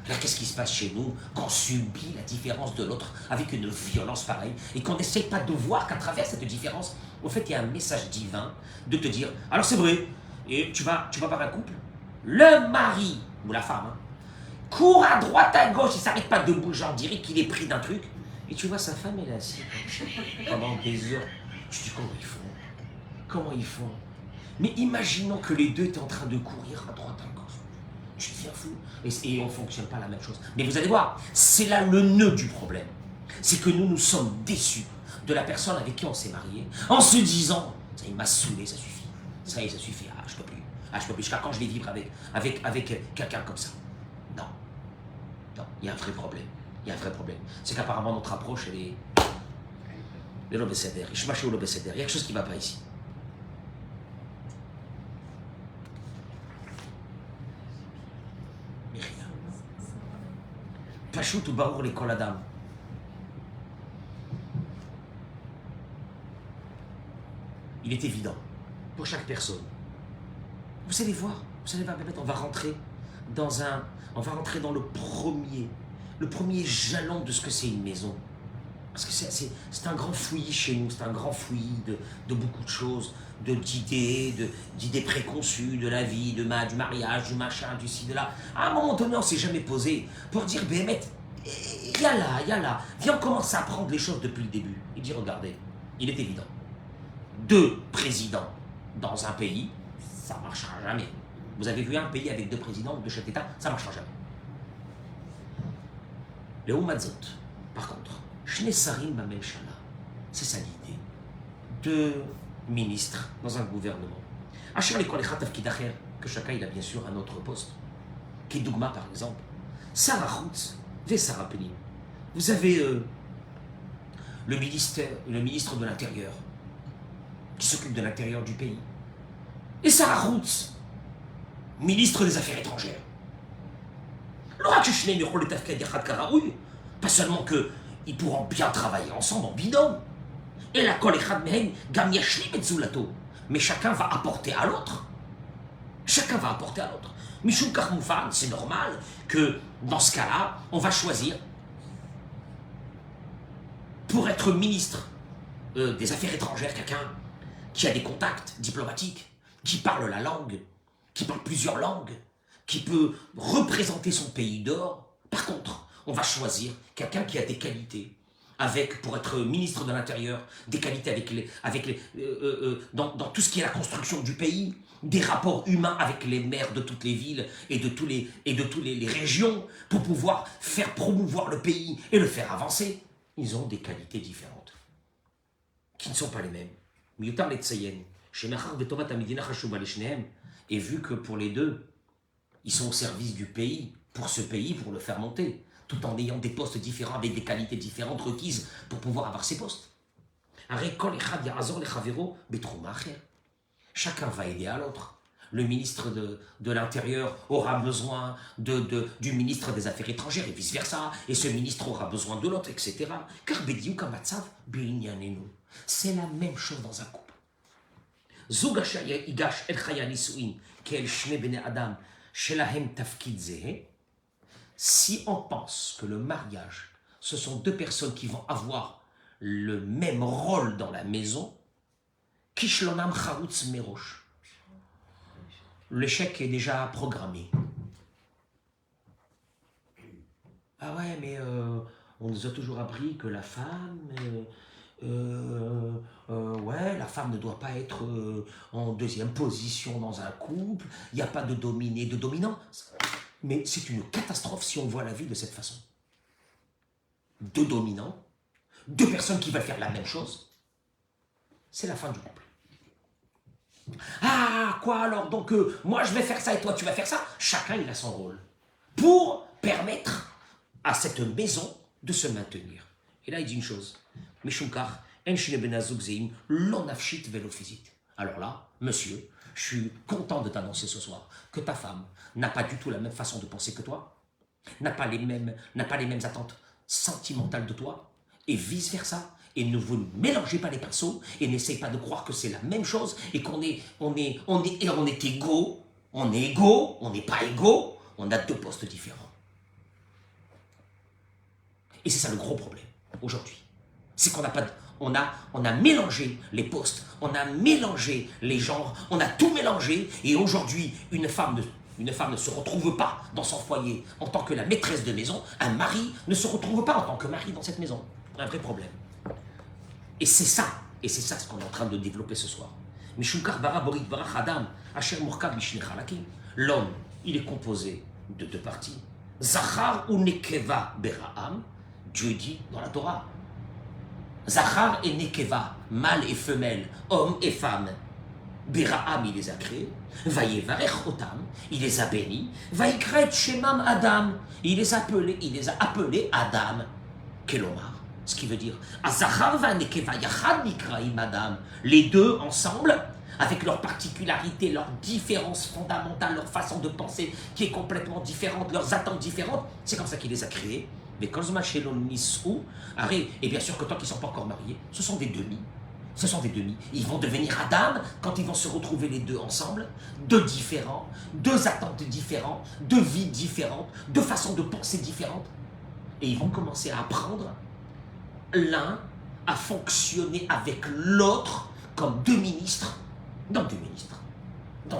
là qu'est-ce qui se passe chez nous quand on subit la différence de l'autre avec une violence pareille, et qu'on n'essaye pas de voir qu'à travers cette différence, en fait il y a un message divin de te dire, alors c'est vrai, et tu vas voir un couple, le mari, ou la femme, court à droite, à gauche, il ne s'arrête pas de bouger, on dirait qu'il est pris d'un truc. Et tu vois sa femme, elle est assise pendant des heures. Tu te dis, comment ils font? Mais imaginons que les deux étaient en train de courir à droite, à gauche. Tu deviens fou. Et on ne fonctionne pas la même chose. Mais vous allez voir, c'est là le nœud du problème. C'est que nous sommes déçus de la personne avec qui on s'est marié, en se disant, ça il m'a saoulé, ça suffit. Ça y est, ça suffit, je peux plus. Je peux plus, jusqu'à quand je vais vivre avec quelqu'un comme ça? Non, il y a un vrai problème. C'est qu'apparemment notre approche, elle est... Le lobécédaire, je suis pas chez le lobécédaire, il y a quelque chose qui ne va pas ici. Mais rien. Pachout ou Barour les Koladam. Il est évident, pour chaque personne. Vous allez voir, on va rentrer dans le premier jalon de ce que c'est une maison. Parce que c'est un grand fouillis chez nous, c'est un grand fouillis de beaucoup de choses, d'idées préconçues, de la vie, du mariage, du machin, du ci, de là. À un moment donné, on ne s'est jamais posé pour dire, Béhémet, il y a là, viens, on commence à apprendre les choses depuis le début. Il dit, regardez, il est évident, 2 présidents dans un pays, ça ne marchera jamais. Vous avez vu un pays avec 2 présidents de chaque État, ça ne marchera jamais. Le Houmazot, par contre, Shne Sarim Bamelshala, c'est ça l'idée. 2 ministres dans un gouvernement. Achir les Kolechat Tafkidacher, que chacun il a bien sûr un autre poste. Kedougma par exemple, Sarah Chutz, Ve Sarah Penim. Vous avez le ministre de l'Intérieur, qui s'occupe de l'intérieur du pays. Et Sarah Routz, ministre des Affaires étrangères. Pas seulement qu'ils pourront bien travailler ensemble en binôme, et la mais chacun va apporter à l'autre. Chacun va apporter à l'autre. Mishum Karmoufan, c'est normal que dans ce cas-là, on va choisir pour être ministre des Affaires étrangères, quelqu'un qui a des contacts diplomatiques, qui parle la langue, qui parle plusieurs langues, qui peut représenter son pays dehors. Par contre, on va choisir quelqu'un qui a des qualités, pour être ministre de l'Intérieur, des qualités dans tout ce qui est la construction du pays, des rapports humains avec les maires de toutes les villes et de toutes les régions, pour pouvoir faire promouvoir le pays et le faire avancer. Ils ont des qualités différentes, qui ne sont pas les mêmes. Et vu que pour les deux, ils sont au service du pays, pour ce pays, pour le faire monter, tout en ayant des postes différents, avec des qualités différentes requises pour pouvoir avoir ces postes. Chacun va aider à l'autre. Le ministre de l'Intérieur aura besoin du ministre des Affaires étrangères et vice-versa, et ce ministre aura besoin de l'autre, etc. Car c'est la même chose dans un couple. Si on pense que le mariage, ce sont deux personnes qui vont avoir le même rôle dans la maison, Kishlonam Charoutz Merosh. L'échec est déjà programmé. Ah ouais, mais on nous a toujours appris que la femme, la femme ne doit pas être en deuxième position dans un couple. Il n'y a pas de dominé, de dominant. Mais c'est une catastrophe si on voit la vie de cette façon. Deux dominants, deux personnes qui veulent faire la même chose, c'est la fin du couple. Ah, quoi alors? Donc, moi je vais faire ça et toi tu vas faire ça? Chacun il a son rôle. Pour permettre à cette maison de se maintenir. Et là il dit une chose. Alors là, monsieur, je suis content de t'annoncer ce soir que ta femme n'a pas du tout la même façon de penser que toi, n'a pas les mêmes attentes sentimentales de toi, et vice-versa. Et ne vous mélangez pas les pinceaux et n'essayez pas de croire que c'est la même chose et qu'on est égaux. On est égaux, on n'est pas égaux, on a deux postes différents. Et c'est ça le gros problème aujourd'hui. C'est qu'on n'a pas on a mélangé les postes, on a mélangé les genres, on a tout mélangé et aujourd'hui une femme ne se retrouve pas dans son foyer en tant que la maîtresse de maison, un mari ne se retrouve pas en tant que mari dans cette maison. Un vrai problème. Et c'est ça ce qu'on est en train de développer ce soir. L'homme, il est composé de deux parties. Zachar ou Nekeva Beraham, Dieu dit dans la Torah. Zachar et Nekeva, mâle et femelle, homme et femme. Beraham, il les a créés. Vayevarech Otam, il les a bénis. Vaikret Shemam Adam, il les a appelés Adam. Kelomar. Ce qui veut dire, Azachar va Nekeva Yachad Nikraim Adam, les deux ensemble, avec leurs particularités, leurs différences fondamentales, leur façon de penser qui est complètement différente, leurs attentes différentes, c'est comme ça qu'il les a créés. Mais Kozma Shelon Nisou, et bien sûr que tant qu'ils ne sont pas encore mariés, ce sont des demi. Ce sont des demi. Ils vont devenir Adam quand ils vont se retrouver les deux ensemble, deux différents, deux attentes différentes, deux vies différentes, deux façons de penser différentes. Et ils vont commencer à apprendre l'un à fonctionner avec l'autre comme deux ministres, dans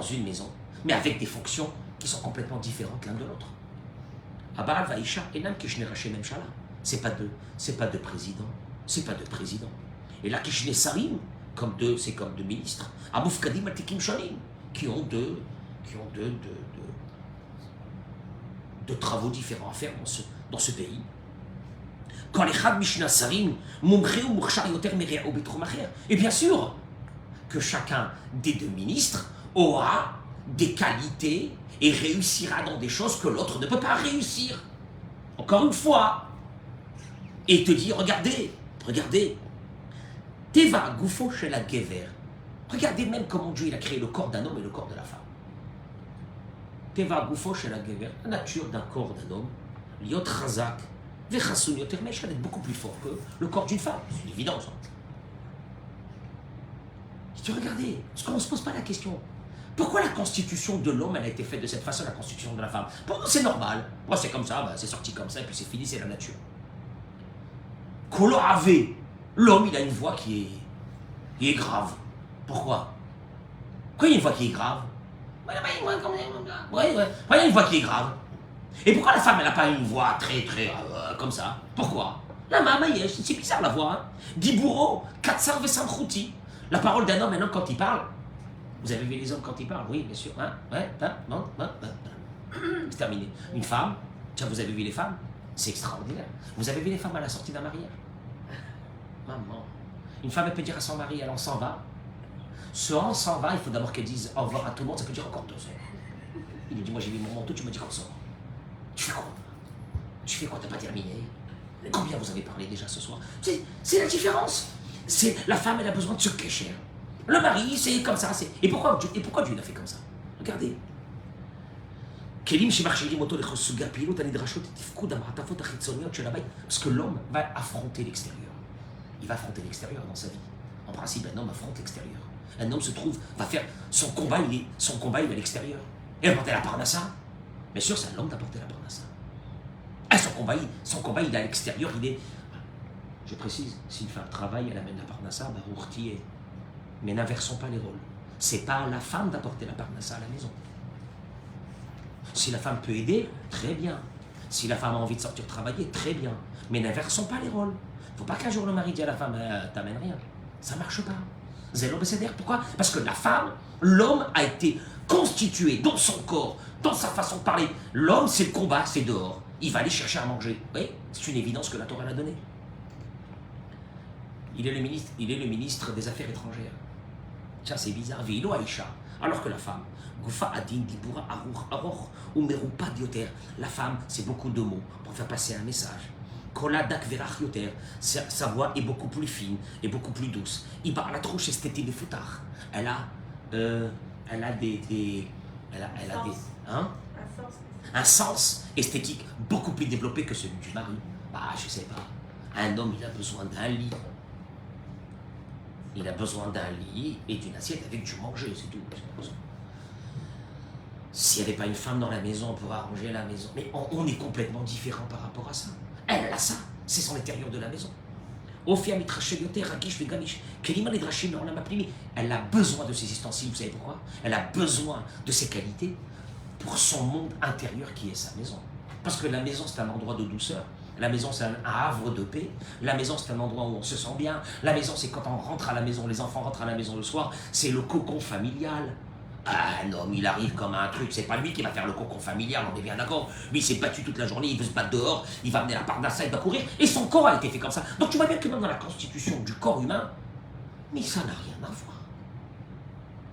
une maison, mais avec des fonctions qui sont complètement différentes l'un de l'autre. Abaal Vaisha Enam Kishne Rachem Memshala. C'est pas deux présidents, c'est pas deux présidents. Et là Kishne Sarim, c'est comme deux ministres. Amoufkadim Atikim Shalim, qui ont deux travaux différents à faire dans ce pays. Et bien sûr que chacun des deux ministres aura des qualités et réussira dans des choses que l'autre ne peut pas réussir. Encore une fois. Et te dit, regardez, Teva Goufo chez la Gever. Regardez même comment Dieu il a créé le corps d'un homme et le corps de la femme. Teva Goufo chez la Gever. La nature d'un corps d'un homme, Liot Razak, Vechasun Yoter Meshad, est beaucoup plus fort que le corps d'une femme. C'est une évidence. Si tu regardez, parce qu'on ne se pose pas la question. Pourquoi la constitution de l'homme elle a été faite de cette façon, la constitution de la femme? Pour nous c'est normal. Moi c'est comme ça, c'est sorti comme ça et puis c'est fini, c'est la nature. Kolo Ave, l'homme il a une voix qui est grave. Pourquoi? Pourquoi il y a une voix qui est grave? Ouais, il y a une voix qui est grave. Et pourquoi la femme elle n'a pas une voix très comme ça? Pourquoi? La maman, c'est bizarre la voix. Hein? Dibouro, Katsar Vesamchouti. La parole d'un homme, un homme quand il parle. Vous avez vu les hommes quand ils parlent? Oui, bien sûr. Hein? Ouais, c'est terminé. Une femme, tiens, vous avez vu les femmes? C'est extraordinaire. Vous avez vu les femmes à la sortie d'un mariage? Maman. Une femme, elle peut dire à son mari, elle en s'en va. Ce on s'en va, il faut d'abord qu'elle dise au revoir à tout le monde, ça peut dire encore 2 heures. Il lui dit, moi j'ai vu mon manteau, tu m'as dit qu'on sort. Tu fais quoi? Tu fais quoi? T'as pas terminé? Combien vous avez parlé déjà ce soir? C'est la différence. C'est la femme, elle a besoin de se cacher. Le mari, c'est comme ça. Et pourquoi Dieu l'a fait comme ça? Regardez. Parce que l'homme va affronter l'extérieur. Il va affronter l'extérieur dans sa vie. En principe, un homme affronte l'extérieur. Un homme va faire son combat, il est à l'extérieur. Et apporter la parnassa. Bien sûr, c'est à l'homme d'apporter la parnassa. Ah, son combat, il est à l'extérieur, je précise, si une femme travaille, elle amène la parnassa, barourtier. Mais n'inversons pas les rôles. C'est pas à la femme d'apporter la parnassa à la maison. Si la femme peut aider, très bien. Si la femme a envie de sortir travailler, très bien. Mais n'inversons pas les rôles. Faut pas qu'un jour le mari dise à la femme, t'amènes rien. Ça marche pas. Zélo Besséder. Pourquoi? Parce que la femme, l'homme a été constitué dans son corps, dans sa façon de parler. L'homme, c'est le combat, c'est dehors. Il va aller chercher à manger. Oui, c'est une évidence que la Torah l'a donnée. Il est le ministre des Affaires étrangères. Tiens, c'est bizarre. Veilo Aïcha. Alors que la femme, Goufa Adin, Dibura, Aroch, ou Merupa Dioter. La femme, c'est beaucoup de mots pour faire passer un message. Kola Dak Verach Yoter. Sa voix est beaucoup plus fine et beaucoup plus douce. Iba la trouche esthétique de Foutar. Elle a un sens esthétique beaucoup plus développé que celui du mari. Je sais pas. Un homme, il a besoin d'un lit. Il a besoin d'un lit et d'une assiette avec du manger, c'est tout. S'il n'y avait pas une femme dans la maison, on pourrait arranger la maison. Mais on est complètement différent par rapport à ça. Elle a ça, c'est son intérieur de la maison. Elle a besoin de ses ustensiles, vous savez pourquoi? Elle a besoin de ses qualités pour son monde intérieur qui est sa maison. Parce que la maison, c'est un endroit de douceur. La maison, c'est un havre de paix. La maison, c'est un endroit où on se sent bien. La maison, c'est quand on rentre à la maison, les enfants rentrent à la maison le soir, c'est le cocon familial. Ah non, il arrive comme un truc, c'est pas lui qui va faire le cocon familial, on est bien d'accord. Lui, il s'est battu toute la journée, il veut se battre dehors, il va amener la parnassa, il va courir, et son corps a été fait comme ça. Donc tu vois bien que même dans la constitution du corps humain, mais ça n'a rien à voir.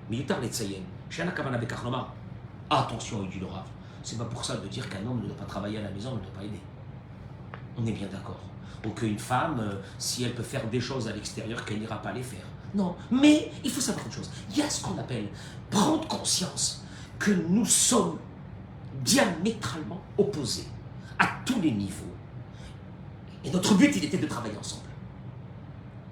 Militar Letsayen, Shana Kavan avec Achlomar. Attention, il dit le Rav. C'est pas pour ça de dire qu'un homme ne doit pas travailler à la maison, ne doit pas aider. On est bien d'accord. Ou qu'une femme, si elle peut faire des choses à l'extérieur, qu'elle n'ira pas les faire. Non, mais il faut savoir une chose. Il y a ce qu'on appelle prendre conscience que nous sommes diamétralement opposés à tous les niveaux. Et notre but, il était de travailler ensemble.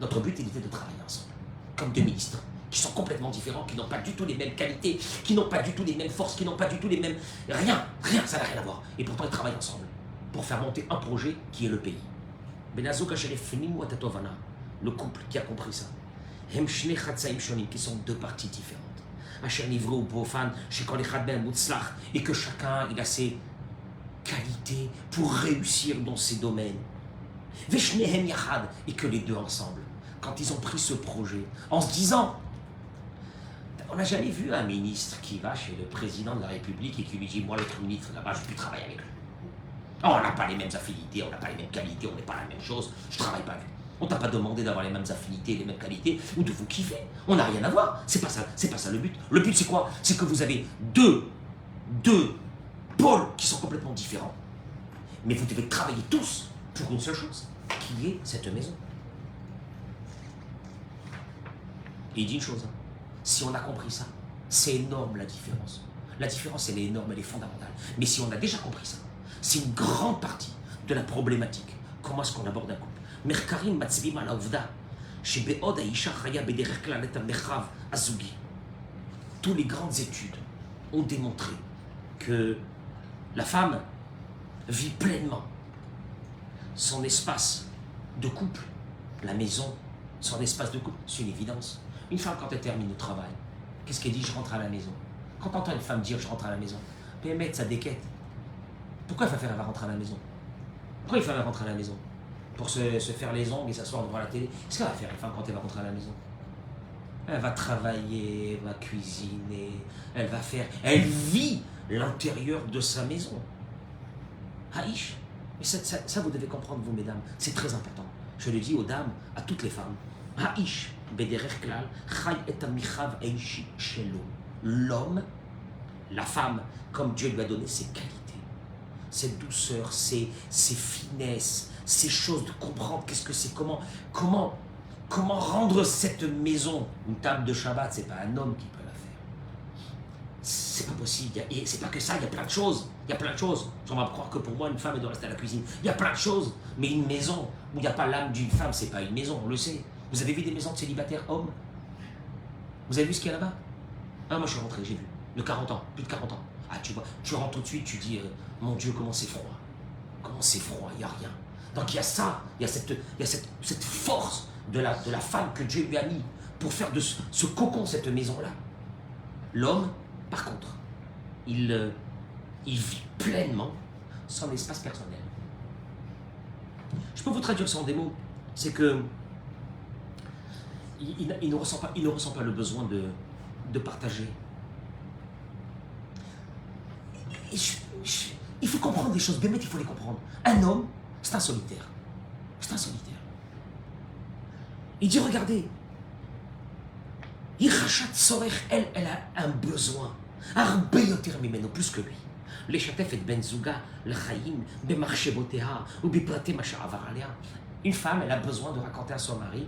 Notre but, il était de travailler ensemble. Comme deux ministres qui sont complètement différents, qui n'ont pas du tout les mêmes qualités, qui n'ont pas du tout les mêmes forces, qui n'ont pas du tout les mêmes... Rien, ça n'a rien à voir. Et pourtant, ils travaillent ensemble pour faire monter un projet qui est le pays. Le couple qui a compris ça. Qui sont deux parties différentes. Et que chacun il a ses qualités pour réussir dans ses domaines. Et que les deux ensemble, quand ils ont pris ce projet, en se disant, on n'a jamais vu un ministre qui va chez le président de la République et qui lui dit, moi l'autre ministre là-bas, je ne peux plus travailler avec lui. Oh, on n'a pas les mêmes affinités, on n'a pas les mêmes qualités, on n'est pas la même chose, je ne travaille pas avec lui. On t'a pas demandé d'avoir les mêmes affinités, les mêmes qualités, ou de vous kiffer. On n'a rien à voir. C'est pas ça le but. Le but c'est quoi? C'est que vous avez deux pôles qui sont complètement différents. Mais vous devez travailler tous pour une seule chose, qui est cette maison. Et il dit une chose, hein. Si on a compris ça, c'est énorme la différence. La différence, elle est énorme, elle est fondamentale. Mais si on a déjà compris ça, c'est une grande partie de la problématique. Comment est-ce qu'on aborde un couple? Merkarim matzvim ala ovda, shebeod haisha chaya bederech klal et hamechav azugi. Toutes les grandes études ont démontré que la femme vit pleinement son espace de couple, la maison, son espace de couple, c'est une évidence. Une femme, quand elle termine le travail, qu'est-ce qu'elle dit? Je rentre à la maison. Quand on entend une femme dire je rentre à la maison, puis elle met sa déquête. Pourquoi elle va rentrer à la maison? Pourquoi une femme va rentrer à la maison? Pour se faire les ongles et s'asseoir devant la télé? Qu'est-ce qu'elle va faire une femme quand elle va rentrer à la maison? Elle va travailler, elle va cuisiner, elle vit l'intérieur de sa maison. Haïch. Mais ça, vous devez comprendre, vous, mesdames, c'est très important. Je le dis aux dames, à toutes les femmes. Haïch, bederech klal, chay et amichav aishi shelo. L'homme, la femme, comme Dieu lui a donné ses qualités, cette douceur, ses finesses, ces choses de comprendre qu'est-ce que c'est, comment rendre cette maison, une table de Shabbat, c'est pas un homme qui peut la faire. C'est pas possible. Et c'est pas que ça, il y a plein de choses. Il y a plein de choses. On va croire que pour moi, une femme, elle doit rester à la cuisine. Il y a plein de choses. Mais une maison où il n'y a pas l'âme d'une femme, c'est pas une maison, on le sait. Vous avez vu des maisons de célibataires hommes? Vous avez vu ce qu'il y a là-bas? Ah, moi je suis rentré, j'ai vu. De 40 ans, plus de 40 ans. Ah, tu vois, tu rentres tout de suite, tu dis, mon Dieu, comment c'est froid. Comment c'est froid, il n'y a rien. Donc il y a ça, il y a cette force de la femme que Dieu lui a mis pour faire de ce cocon, cette maison-là. L'homme, par contre, il vit pleinement son espace personnel. Je peux vous traduire ça en des mots. C'est que il ne ressent pas le besoin de partager. Il faut comprendre des choses, Bémet, il faut les comprendre. Un homme, c'est un solitaire. C'est un solitaire. Il dit, regardez, Irachat Sorech, elle a un besoin. Arbe yoter mimeno, plus que lui. Leshatef et ben Zouga, le Chaim, bemarche boteha, ou biprate macha avaralea. Une femme, elle a besoin de raconter à son mari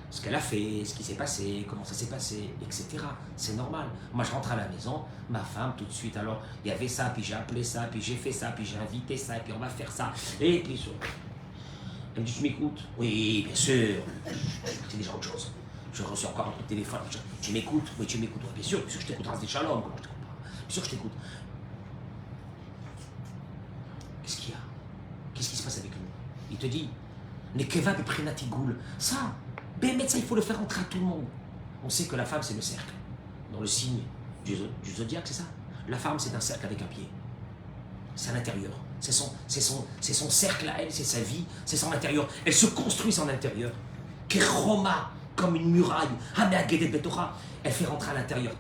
ce qu'elle a fait, ce qui s'est passé, comment ça s'est passé, etc. C'est normal. Moi, je rentre à la maison, ma femme, tout de suite, alors, il y avait ça, puis j'ai appelé ça, puis j'ai fait ça, puis j'ai invité ça, et puis on va faire ça. Et puis, elle me dit, tu m'écoutes? Oui, bien sûr. C'est déjà autre chose. Je reçois encore un coup de téléphone. Tu m'écoutes? Oui, tu m'écoutes. Bien sûr, je t'écoute, Ras des Shalom. Comment je t'écoute pas? Bien sûr que je t'écoute. Qu'est-ce qu'il y a? Qu'est-ce qui se passe avec lui? Il te dit, Nekeva beprinatigoul. Ça, Bémet, ça, il faut le faire entrer à tout le monde. On sait que la femme, c'est le cercle. Dans le signe du zodiaque, c'est ça? La femme, c'est un cercle avec un pied. C'est à l'intérieur. C'est son cercle à elle, c'est sa vie, c'est son intérieur. Elle se construit son intérieur. Keroma, comme une muraille. Elle fait rentrer à l'intérieur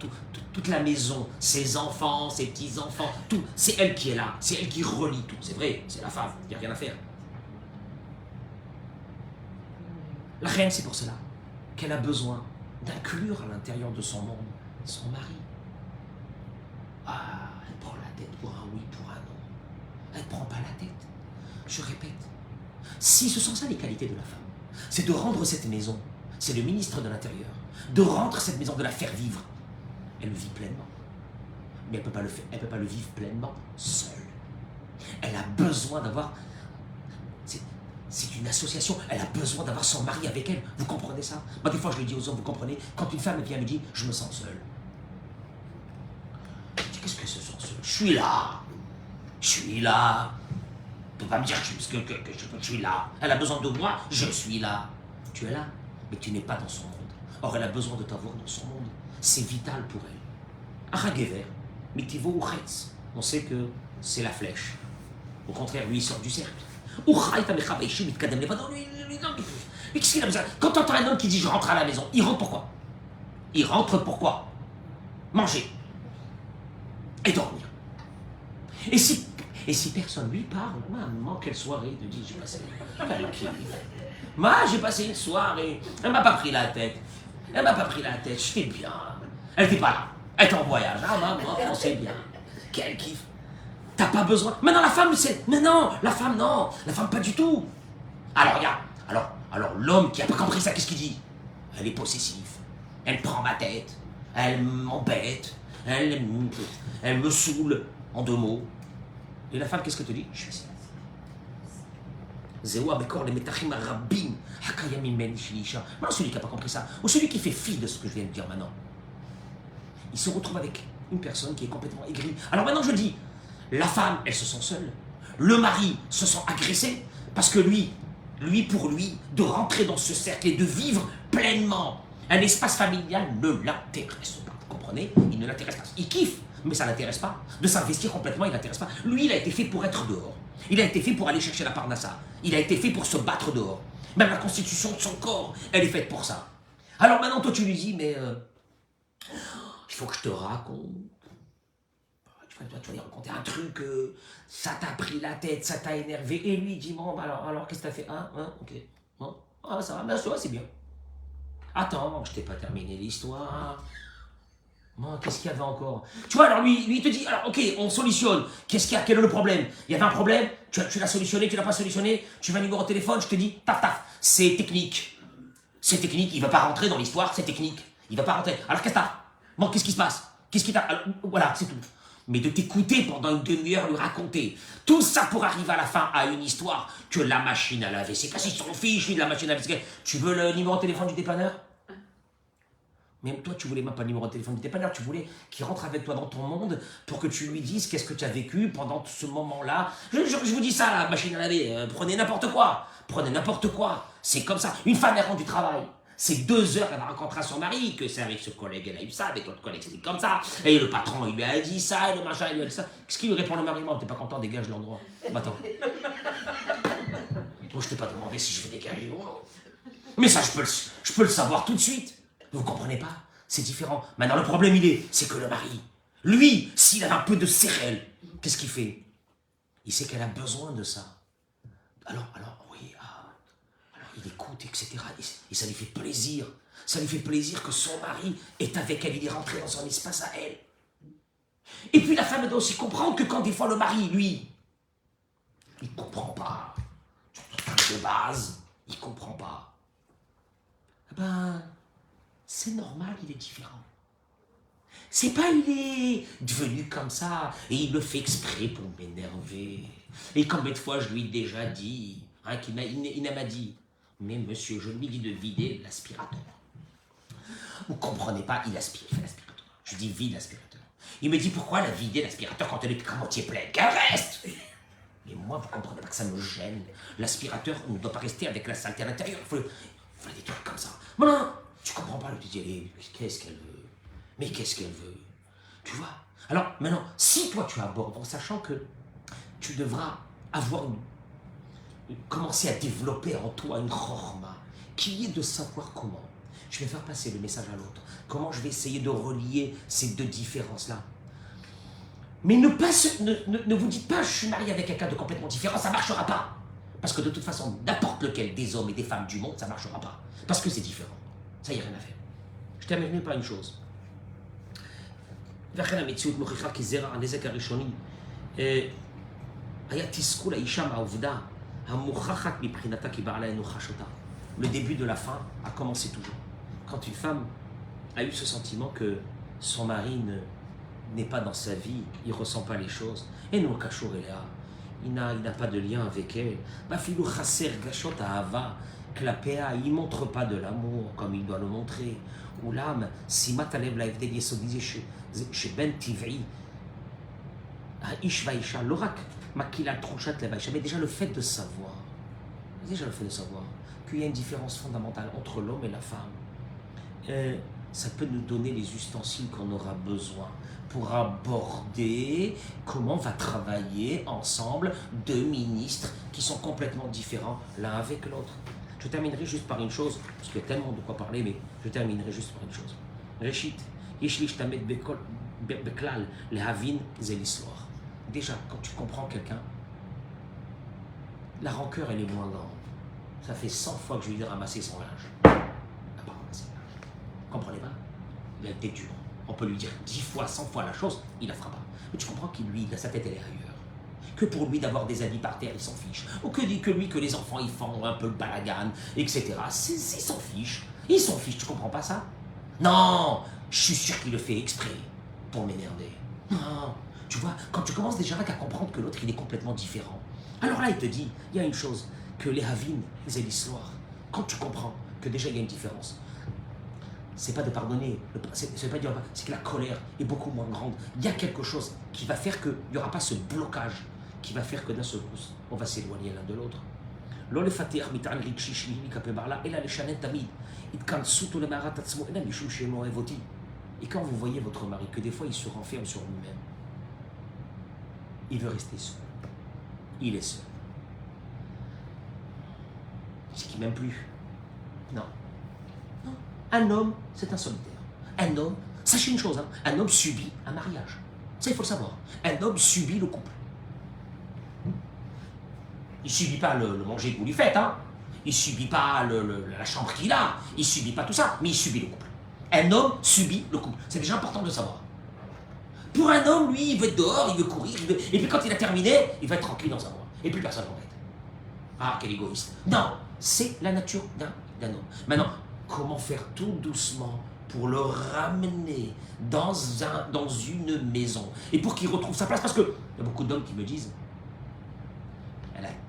toute la maison, ses enfants, ses petits-enfants, tout. C'est elle qui est là, c'est elle qui relie tout. C'est vrai, c'est la femme, il n'y a rien à faire. La reine, c'est pour cela qu'elle a besoin d'inclure à l'intérieur de son monde son mari. Ah, elle prend la tête pour un oui, pour un non. Elle ne prend pas la tête. Je répète, si ce sont ça les qualités de la femme, c'est de rendre cette maison, c'est le ministre de l'Intérieur, de rendre cette maison, de la faire vivre. Elle le vit pleinement. Mais elle ne peut pas le vivre pleinement seule. Elle a besoin d'avoir... C'est une association, elle a besoin d'avoir son mari avec elle. Vous comprenez ça? Moi, des fois, je le dis aux hommes, vous comprenez? Quand une femme vient me dire, je me sens seule. Je dis, qu'est-ce que se sent seule? Je suis là. Je suis là. Tu ne peux pas me dire que je suis là. Elle a besoin de moi, je suis là. Tu es là, mais tu n'es pas dans son monde. Or, elle a besoin de t'avoir dans son monde. C'est vital pour elle. Aragever, mitivo ou chetz. On sait que c'est la flèche. Au contraire, lui, il sort du cercle. Mais qu'est-ce qu'il a besoin? Quand tu entends un homme qui dit je rentre à la maison, il rentre pourquoi? Il rentre pourquoi? Manger et dormir. Et si personne lui parle, maman, quelle soirée, te dit j'ai passé. Moi, j'ai passé une soirée, elle m'a pas pris la tête. Elle m'a pas pris la tête, j'étais bien. Elle était pas là, elle était en voyage. Ah maman, on sait bien. Quel kiff. T'as pas besoin. Maintenant la femme, c'est. Mais non, la femme, non. La femme, pas du tout. Alors regarde. Alors l'homme qui a pas compris ça, qu'est-ce qu'il dit? elle est possessive, elle prend ma tête, elle m'embête, elle me saoule, en 2 mots. Et la femme, qu'est-ce qu'elle te dit? Je suis assis. Zéwa Bekor, les Metachim Arabim, Hakayamim Ben Shilisha. Non, celui qui n'a pas compris ça, ou celui qui fait fi de ce que je viens de dire maintenant, il se retrouve avec une personne qui est complètement aigrie. Alors maintenant, je dis, la femme, elle se sent seule. Le mari se sent agressé parce que pour lui, de rentrer dans ce cercle et de vivre pleinement un espace familial ne l'intéresse pas. Vous comprenez? Il ne l'intéresse pas. Il kiffe, mais ça ne l'intéresse pas. De s'investir complètement, il ne l'intéresse pas. Lui, il a été fait pour être dehors. Il a été fait pour aller chercher la parnassa. Il a été fait pour se battre dehors. Même la constitution de son corps, elle est faite pour ça. Alors maintenant, toi, tu lui dis, mais il faut que je te raconte. Tu vas lui raconter un truc, ça t'a pris la tête, ça t'a énervé. Et lui, il dit, bon, alors qu'est-ce que t'as fait? Ok. Bon. Ah, ça va, c'est bien. Attends, je t'ai pas terminé l'histoire. Bon, qu'est-ce qu'il y avait encore? Tu vois, alors lui, il te dit, alors ok, on solutionne. Qu'est-ce qu'il y a? Quel est le problème? Il y avait un problème, tu l'as solutionné, tu l'as pas solutionné, tu vas un numéro de téléphone, je te dis, taf, c'est technique. C'est technique, il va pas rentrer dans l'histoire, c'est technique. Il va pas rentrer. Alors qu'est-ce que t'as? Bon, qu'est-ce qui se passe? Qu'est-ce qui t'a... Alors, voilà, c'est tout. Mais de t'écouter pendant une demi-heure, lui raconter tout ça pour arriver à la fin à une histoire que la machine à laver, c'est qu'elle s'en fiche, lui, de la machine à laver. Tu veux le numéro de téléphone du dépanneur? Même toi, tu voulais même pas le numéro de téléphone du dépanneur, tu voulais qu'il rentre avec toi dans ton monde pour que tu lui dises qu'est-ce que tu as vécu pendant ce moment-là. Je vous dis ça, la machine à laver, prenez n'importe quoi. Prenez n'importe quoi. C'est comme ça. Une femme, elle rentre du travail. C'est 2 heures qu'elle va rencontrer son mari, que c'est avec ce collègue, elle a eu ça, avec l'autre collègue, c'était comme ça. Et le patron, il lui a dit ça, et le machin, il lui a dit ça. Qu'est-ce qu'il lui répond le mari? Moi, t'es pas content, dégage l'endroit. Attends. Moi, je t'ai pas demandé si je vais dégager. Mais ça, je peux le savoir tout de suite. Vous comprenez pas? C'est différent. Maintenant, le problème, c'est que le mari, lui, s'il a un peu de sérelle, qu'est-ce qu'il fait? Il sait qu'elle a besoin de ça. Alors, oui, alors il écoute, etc. Et ça lui fait plaisir. Ça lui fait plaisir que son mari est avec elle, il est rentré dans son espace à elle. Et puis la femme doit aussi comprendre que quand des fois le mari, lui, il ne comprend pas. De base, il ne comprend pas. Ben, c'est normal, il est différent. C'est pas il est devenu comme ça et il le fait exprès pour m'énerver. Et combien de fois je lui ai déjà dit, il m'a dit, mais monsieur, je lui dis de vider l'aspirateur. Vous comprenez pas, il aspire, il fait l'aspirateur. Je dis vide l'aspirateur. Il me dit pourquoi la vider l'aspirateur quand elle est à moitié pleine? Qu'elle reste! Mais moi, vous comprenez pas que ça me gêne. L'aspirateur ne doit pas rester avec la saleté à l'intérieur. Il faut des trucs comme ça. Non, tu comprends pas. Je dis, qu'est-ce qu'elle veut? Mais qu'est-ce qu'elle veut? Tu vois? Alors, maintenant, si toi tu abordes en sachant que tu devras commencer à développer en toi une chorma, qui est de savoir comment je vais faire passer le message à l'autre, comment je vais essayer de relier ces 2 différences-là. Mais ne vous dites pas, je suis marié avec quelqu'un de complètement différent, ça ne marchera pas. Parce que de toute façon, n'importe lequel des hommes et des femmes du monde, ça ne marchera pas. Parce que c'est différent. Ça, il n'y a rien à faire. Je termine par une chose. ולכן המציאות מוכיחה כי זרע הנזק הראשוני היה תסכול האישה מהעובדה המוכחת מבחינתה כי בעלה אינו חש אותה. Le début de la fin a commencé toujours. Quand une femme a eu ce sentiment que son mari n'est pas dans sa vie, il ne ressent pas les choses, et non קשור אליה, il n'a pas de lien avec elle, ואפילו חסר רגשות אהבה כלפיה, il ne montre pas de l'amour comme il doit le montrer. אולם שימת הלב להבדל יסודי שבין טבעי האיש והאישה לא רק מקילה תחושת לב האישה, mais déjà le fait de savoir qu'il y a une différence fondamentale entre l'homme et la femme, ça peut nous donner les ustensiles qu'on aura besoin pour aborder comment on va travailler ensemble 2 ministres qui sont complètement différents l'un avec l'autre. Je terminerai juste par une chose, parce qu'il y a tellement de quoi parler, mais je terminerai juste par une chose. Réchit, Yeshlish Tamet Beklal, le Havin Zelisloir. Déjà, quand tu comprends quelqu'un, la rancœur, elle est moins grande. Ça fait 100 fois que je lui ai ramasser son linge. Elle n'a pas ramassé le linge. Vous comprenez pas? Il a été dur. On peut lui dire 10 fois, 100 fois la chose, il la fera pas. Mais tu comprends qu'il lui, sa tête, elle est ailleurs. Que pour lui d'avoir des habits par terre, il s'en fiche. Ou que les enfants, ils font un peu le balagan, etc. Il s'en fiche. Il s'en fiche, tu comprends pas ça? Non, je suis sûr qu'il le fait exprès pour m'énerver. Non, tu vois, quand tu commences déjà à comprendre que l'autre il est complètement différent, alors là il te dit, il y a une chose, que les Havim, c'est l'histoire. Quand tu comprends que déjà il y a une différence, c'est pas de pardonner, c'est pas dire, c'est que la colère est beaucoup moins grande. Il y a quelque chose qui va faire qu'il n'y aura pas ce blocage, qui va faire que d'un seul coup, on va s'éloigner l'un de l'autre. Et quand vous voyez votre mari, que des fois il se renferme sur lui-même, il veut rester seul. Il est seul. C'est qu'il m'aime plus. Non. Non. Un homme, c'est un solitaire. Un homme, sachez une chose, hein, un homme subit un mariage. Ça, il faut le savoir. Un homme subit le couple. Il ne subit pas le manger que vous lui faites, hein. Il ne subit pas la chambre qu'il a. Il ne subit pas tout ça, mais il subit le couple. Un homme subit le couple. C'est déjà important de le savoir. Pour un homme, lui, il veut être dehors, il veut courir, et puis quand il a terminé, il va être tranquille dans un mois. Et plus personne l'embête. Ah, quel égoïste. Non, c'est la nature d'un homme. Maintenant, comment faire tout doucement pour le ramener dans une maison et pour qu'il retrouve sa place? Parce qu'il y a beaucoup d'hommes qui me disent,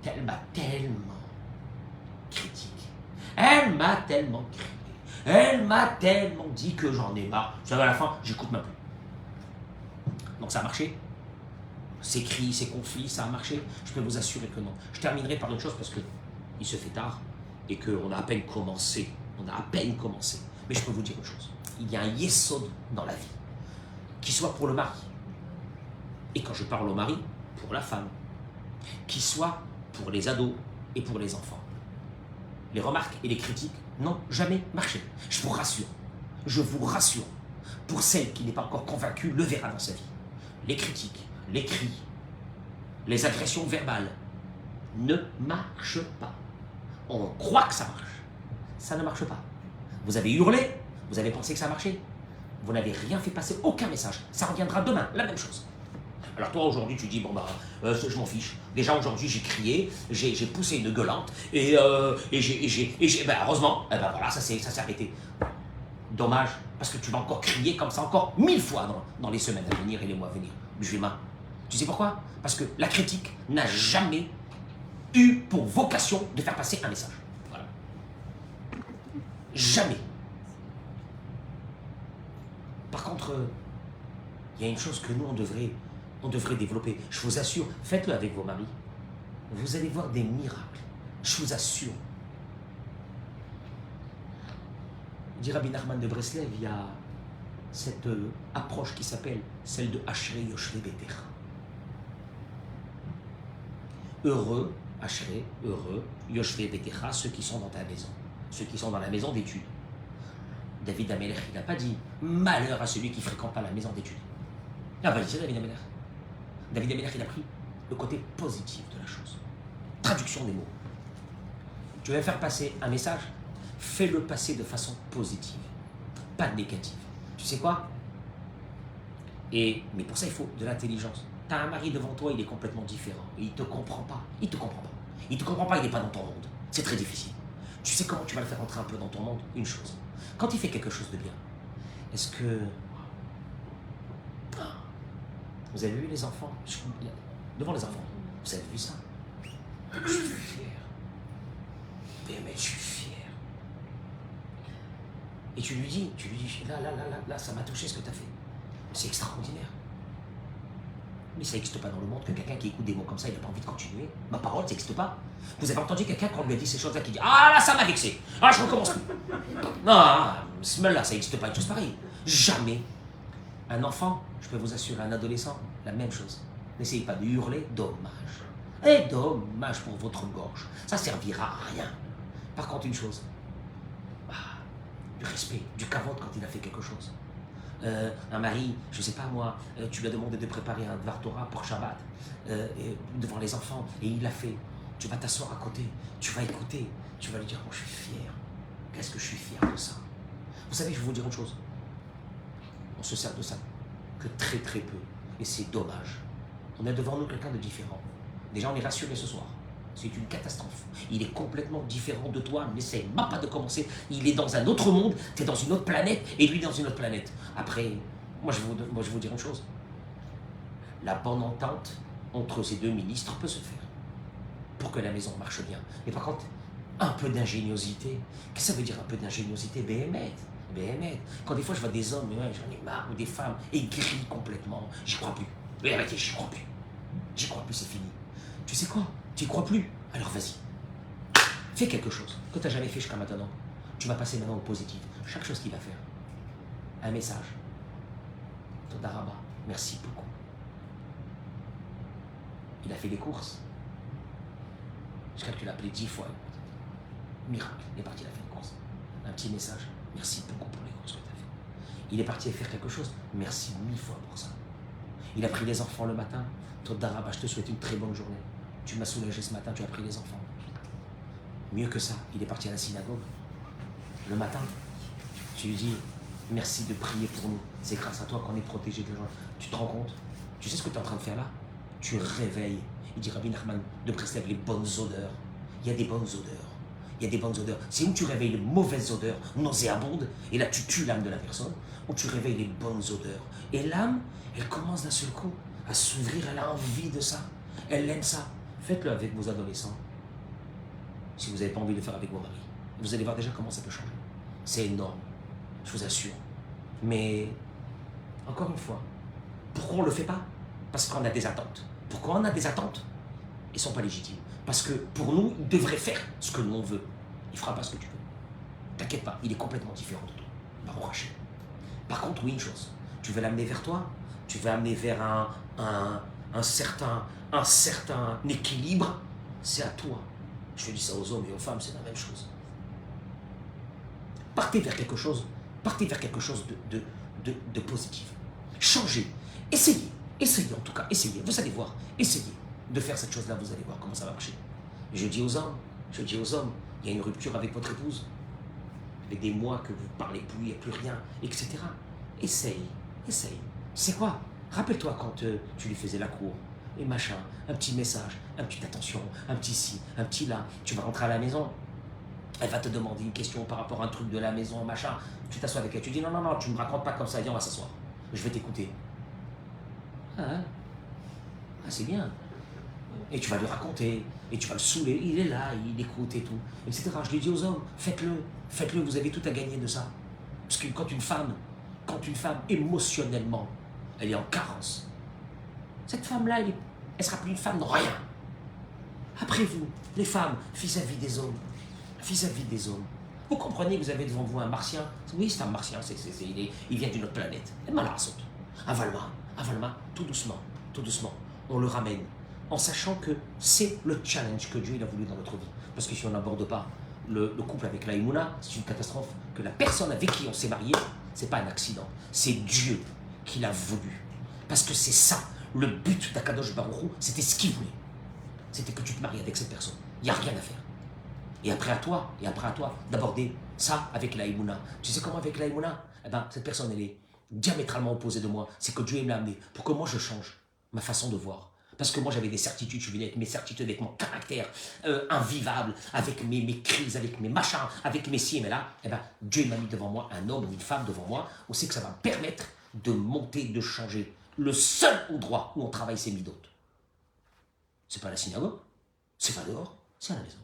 elle m'a tellement critiqué, elle m'a tellement crié, elle m'a tellement dit que j'en ai marre. Vous savez, à la fin, j'écoute même plus. Donc ça a marché. Ces cris, ces conflits, ça a marché. Je peux vous assurer que non. Je terminerai par une chose parce qu'il se fait tard et qu'on a à peine commencé. On a à peine commencé. Mais je peux vous dire une chose. Il y a un yesod dans la vie, qui soit pour le mari, et quand je parle au mari, pour la femme, qui soit pour les ados et pour les enfants. Les remarques et les critiques n'ont jamais marché. Je vous rassure. Je vous rassure. Pour celle qui n'est pas encore convaincue, le verra dans sa vie. Les critiques, les cris, les agressions verbales ne marchent pas. On croit que ça marche. Ça ne marche pas. Vous avez hurlé, vous avez pensé que ça marchait. Vous n'avez rien fait passer, aucun message. Ça reviendra demain, la même chose. Alors toi aujourd'hui tu dis bon bah je m'en fiche. Déjà aujourd'hui j'ai crié, j'ai poussé une gueulante et ben heureusement, ben voilà ça s'est arrêté. Dommage, parce que tu vas encore crier comme ça encore 1000 fois dans les semaines à venir et les mois à venir. Musulman. Tu sais pourquoi? Parce que la critique n'a jamais eu pour vocation de faire passer un message. Voilà. Jamais. Par contre, il y a une chose que nous on devrait développer. Je vous assure, faites-le avec vos maris. Vous allez voir des miracles. Je vous assure. Dit Rabbi Nachman de Breslev, il y a cette approche qui s'appelle celle de Ashrei Yoshvei Betecha. Heureux, Ashrei, heureux, Yoshvei Betecha, ceux qui sont dans ta maison, ceux qui sont dans la maison d'études. David Amelech, il n'a pas dit malheur à celui qui ne fréquente pas la maison d'études. Il n'a pas dit ça, David Amelech. David Amelech, il a pris le côté positif de la chose. Traduction des mots. Tu veux faire passer un message, fais-le passer de façon positive, pas négative. Tu sais quoi? Mais pour ça, il faut de l'intelligence. Tu as un mari devant toi, il est complètement différent. Et il ne te comprend pas. Il ne te comprend pas. Il ne te comprend pas, il n'est pas dans ton monde. C'est très difficile. Tu sais comment tu vas le faire entrer un peu dans ton monde? Une chose. Quand il fait quelque chose de bien, est-ce que... Vous avez vu les enfants? Devant les enfants, vous avez vu ça? Je suis fier. Mais je suis fier. Et tu lui dis, là, ça m'a touché ce que tu as fait. C'est extraordinaire. Mais ça n'existe pas dans le monde que quelqu'un qui écoute des mots comme ça, il n'a pas envie de continuer. Ma parole, ça n'existe pas. Vous avez entendu quelqu'un quand on lui a dit ces choses-là qui dit ah là, ça m'a vexé. Ah, je recommence. Non, ce là ça n'existe pas, une chose pareille. Jamais. Un enfant, je peux vous assurer, un adolescent, la même chose. N'essayez pas de hurler, dommage. Et dommage pour votre gorge. Ça servira à rien. Par contre, une chose. Du respect, du kavod quand il a fait quelque chose. Un mari, je sais pas moi, tu lui as demandé de préparer un Dvar Torah pour Shabbat devant les enfants et il l'a fait. Tu vas t'asseoir à côté, tu vas écouter, tu vas lui dire, oh, je suis fier. Qu'est-ce que je suis fier de ça? Vous savez, je vais vous dire une chose. On se sert de ça que très peu et c'est dommage. On a devant nous quelqu'un de différent. Déjà, on est rassuré ce soir. C'est une catastrophe. Il est complètement différent de toi. N'essaie même pas de commencer. Il est dans un autre monde, tu es dans une autre planète, et lui dans une autre planète. Après, moi je vais vous dire une chose. La bonne entente entre ces deux ministres peut se faire pour que la maison marche bien. Mais par contre, un peu d'ingéniosité. Qu'est-ce que ça veut dire un peu d'ingéniosité? Béhémeth. Quand des fois je vois des hommes, ouais, j'en ai marre, ou des femmes aigries complètement, j'y crois plus. Mais arrêtez, j'y crois plus. J'y crois plus, c'est fini. Tu sais quoi? Tu y crois plus? Alors vas-y. Fais quelque chose que tu n'as jamais fait jusqu'à maintenant. Tu vas passer maintenant au positif. Chaque chose qu'il va faire. Un message. Toda Rabba, merci beaucoup. Il a fait les courses. Je crois que tu l'as appelé 10 fois. Miracle, il est parti, il a fait les courses. Un petit message. Merci beaucoup pour les courses que tu as fait. Il est parti faire quelque chose. Merci 1000 fois pour ça. Il a pris les enfants le matin. Toda Rabba, je te souhaite une très bonne journée. Tu m'as soulagé ce matin, tu as pris les enfants. Mieux que ça, il est parti à la synagogue. Le matin, tu lui dis merci de prier pour nous. C'est grâce à toi qu'on est protégé de gens. Tu te rends compte? Tu sais ce que tu es en train de faire là? Tu réveilles. Il dit Rabbi Nachman de Breslev les bonnes odeurs. Il y a des bonnes odeurs. Il y a des bonnes odeurs. C'est où tu réveilles les mauvaises odeurs, nauséabondes, et là tu tues l'âme de la personne, ou tu réveilles les bonnes odeurs. Et l'âme, elle commence d'un seul coup à s'ouvrir, elle a envie de ça. Elle aime ça. Faites-le avec vos adolescents. Si vous n'avez pas envie de le faire avec vos maris. Vous allez voir déjà comment ça peut changer. C'est énorme, je vous assure. Mais, encore une fois, pourquoi on ne le fait pas? Parce qu'on a des attentes. Pourquoi on a des attentes? Ils ne sont pas légitimes. Parce que pour nous, il devrait faire ce que nous on veut. Il ne fera pas ce que tu veux. T'inquiète pas, il est complètement différent de toi. Baruch Hashem. Par contre, oui, une chose. Tu veux l'amener vers toi? Tu veux amener vers un certain équilibre? C'est à toi. Je te dis ça aux hommes et aux femmes, c'est la même chose. Partez vers quelque chose de positif. Changez. Essayez en tout cas, essayez. Vous allez voir, essayez de faire cette chose-là, vous allez voir comment ça va marcher. Je dis aux hommes, il y a une rupture avec votre épouse, avec des mois que vous ne parlez plus, il n'y a plus rien, etc. Essaye. C'est quoi? Rappelle-toi quand tu lui faisais la cour, et machin, un petit message, un petit attention, un petit ci, un petit là. Tu vas rentrer à la maison, elle va te demander une question par rapport à un truc de la maison, machin. Tu t'assois avec elle, tu dis non, tu ne me racontes pas comme ça, viens, on va s'asseoir. Je vais t'écouter. Ah, c'est bien. Et tu vas lui raconter, et tu vas le saouler, il est là, il écoute et tout, etc. Je lui dis aux hommes, faites-le, vous avez tout à gagner de ça. Parce que quand une femme émotionnellement, elle est en carence, cette femme-là, elle ne sera plus une femme de rien. Après vous, les femmes, vis-à-vis des hommes, vous comprenez que vous avez devant vous un martien? Oui, c'est un martien, il vient d'une autre planète. Avalma, tout doucement, on le ramène, en sachant que c'est le challenge que Dieu il a voulu dans notre vie. Parce que si on n'aborde pas le couple avec la Emouna, c'est une catastrophe. Que la personne avec qui on s'est marié, c'est pas un accident, c'est Dieu qui l'a voulu. Parce que c'est ça, le but d'Akadosh Baruch Hu, c'était ce qu'il voulait. C'était que tu te maries avec cette personne. Il n'y a rien à faire. Et après à toi d'aborder ça avec la Emouna. Tu sais comment avec la Emouna? Eh ben, cette personne, elle est diamétralement opposée de moi. C'est que Dieu me l'a amené pour que moi je change ma façon de voir. Parce que moi j'avais des certitudes, je venais avec mes certitudes, avec mon caractère invivable, avec mes crises, avec mes machins, avec mes ci et mes là. Eh ben, Dieu m'a mis devant moi un homme ou une femme devant moi. On sait que ça va me permettre de monter, de changer. Le seul endroit où on travaille ses midotes, c'est pas la synagogue, c'est pas dehors, c'est à la maison.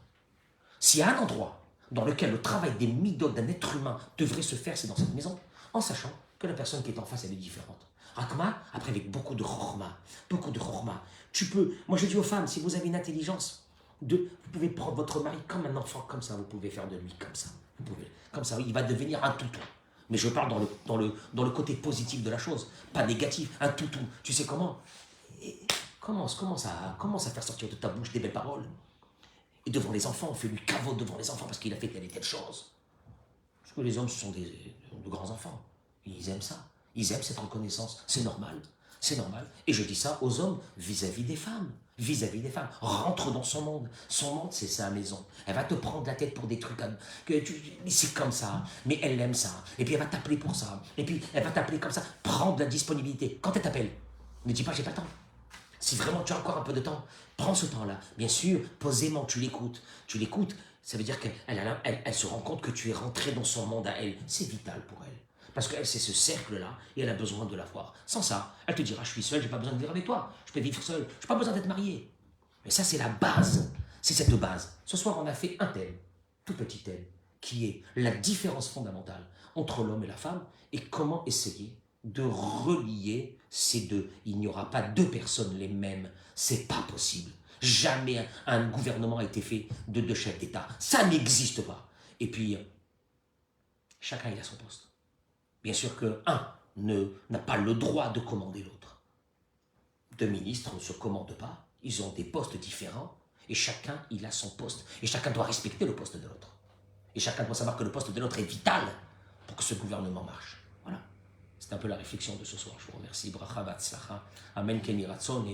S'il y a un endroit dans lequel le travail des midotes d'un être humain devrait se faire, c'est dans cette maison, en sachant que la personne qui est en face, elle est différente. Rakma, après avec beaucoup de chorma. Tu peux, moi je dis aux femmes, si vous avez une intelligence, vous pouvez prendre votre mari comme un enfant, comme ça, vous pouvez faire de lui comme ça. Vous pouvez, comme ça, il va devenir un toutou. Mais je parle dans le côté positif de la chose, pas négatif, un toutou. Tu sais comment? Commence à faire sortir de ta bouche des belles paroles. Et devant les enfants, on fait lui cavote devant les enfants parce qu'il a fait telle et telle chose. Parce que les hommes, ce sont de grands enfants. Ils aiment ça. Ils aiment cette reconnaissance. C'est normal. Et je dis ça aux hommes vis-à-vis des femmes. Rentre dans son monde. Son monde, c'est sa maison. Elle va te prendre la tête pour des trucs c'est comme ça. Mais elle aime ça. Et puis elle va t'appeler pour ça. Et puis elle va t'appeler comme ça. Prends de la disponibilité. Quand elle t'appelle, ne dis pas j'ai pas le temps. Si vraiment tu as encore un peu de temps, prends ce temps-là. Bien sûr, posément, tu l'écoutes. Tu l'écoutes, ça veut dire qu'elle se rend compte que tu es rentré dans son monde à elle. C'est vital pour elle. Parce qu'elle, c'est ce cercle-là et elle a besoin de l'avoir. Sans ça, elle te dira, je suis seule, je n'ai pas besoin de vivre avec toi. Je peux vivre seule, je n'ai pas besoin d'être mariée. Mais ça, c'est la base. C'est cette base. Ce soir, on a fait un thème, tout petit thème, qui est la différence fondamentale entre l'homme et la femme et comment essayer de relier ces deux. Il n'y aura pas deux personnes les mêmes. C'est pas possible. Jamais un gouvernement a été fait de deux chefs d'État. Ça n'existe pas. Et puis, chacun il a son poste. Bien sûr qu'un n'a pas le droit de commander l'autre. Deux ministres ne se commandent pas. Ils ont des postes différents. Et chacun, il a son poste. Et chacun doit respecter le poste de l'autre. Et chacun doit savoir que le poste de l'autre est vital pour que ce gouvernement marche. Voilà. C'est un peu la réflexion de ce soir. Je vous remercie. Bracha Batzlacha. Amen Keni Ratzon.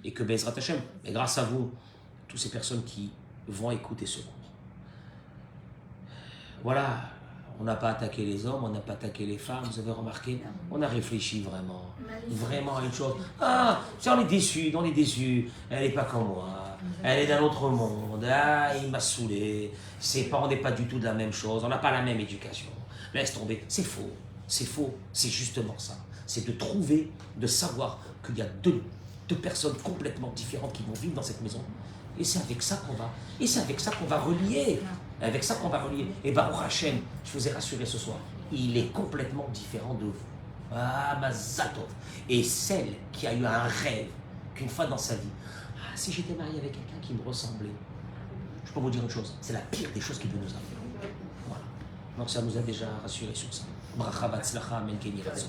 Et que Bezrat Hashem. Et grâce à vous, toutes ces personnes qui vont écouter ce cours. Voilà. On n'a pas attaqué les hommes, on n'a pas attaqué les femmes. Vous avez remarqué? On a réfléchi vraiment à une chose. Ah, on est déçus. Elle n'est pas comme moi. Elle est d'un autre monde. Ah, il m'a saoulé. On n'est pas du tout de la même chose. On n'a pas la même éducation. Laisse tomber. C'est faux. C'est justement ça. C'est de trouver, de savoir qu'il y a deux personnes complètement différentes qui vont vivre dans cette maison. Et c'est avec ça qu'on va relier. Et Baruch Hashem, je vous ai rassuré ce soir, il est complètement différent de vous. Ah, Mazal Tov. Et celle qui a eu un rêve, qu'une fois dans sa vie, si j'étais marié avec quelqu'un qui me ressemblait, je peux vous dire une chose, c'est la pire des choses qui peut nous arriver. Voilà. Donc ça nous a déjà rassuré sur ça. Bracha Batzlacha, Amen Keni Ratzon.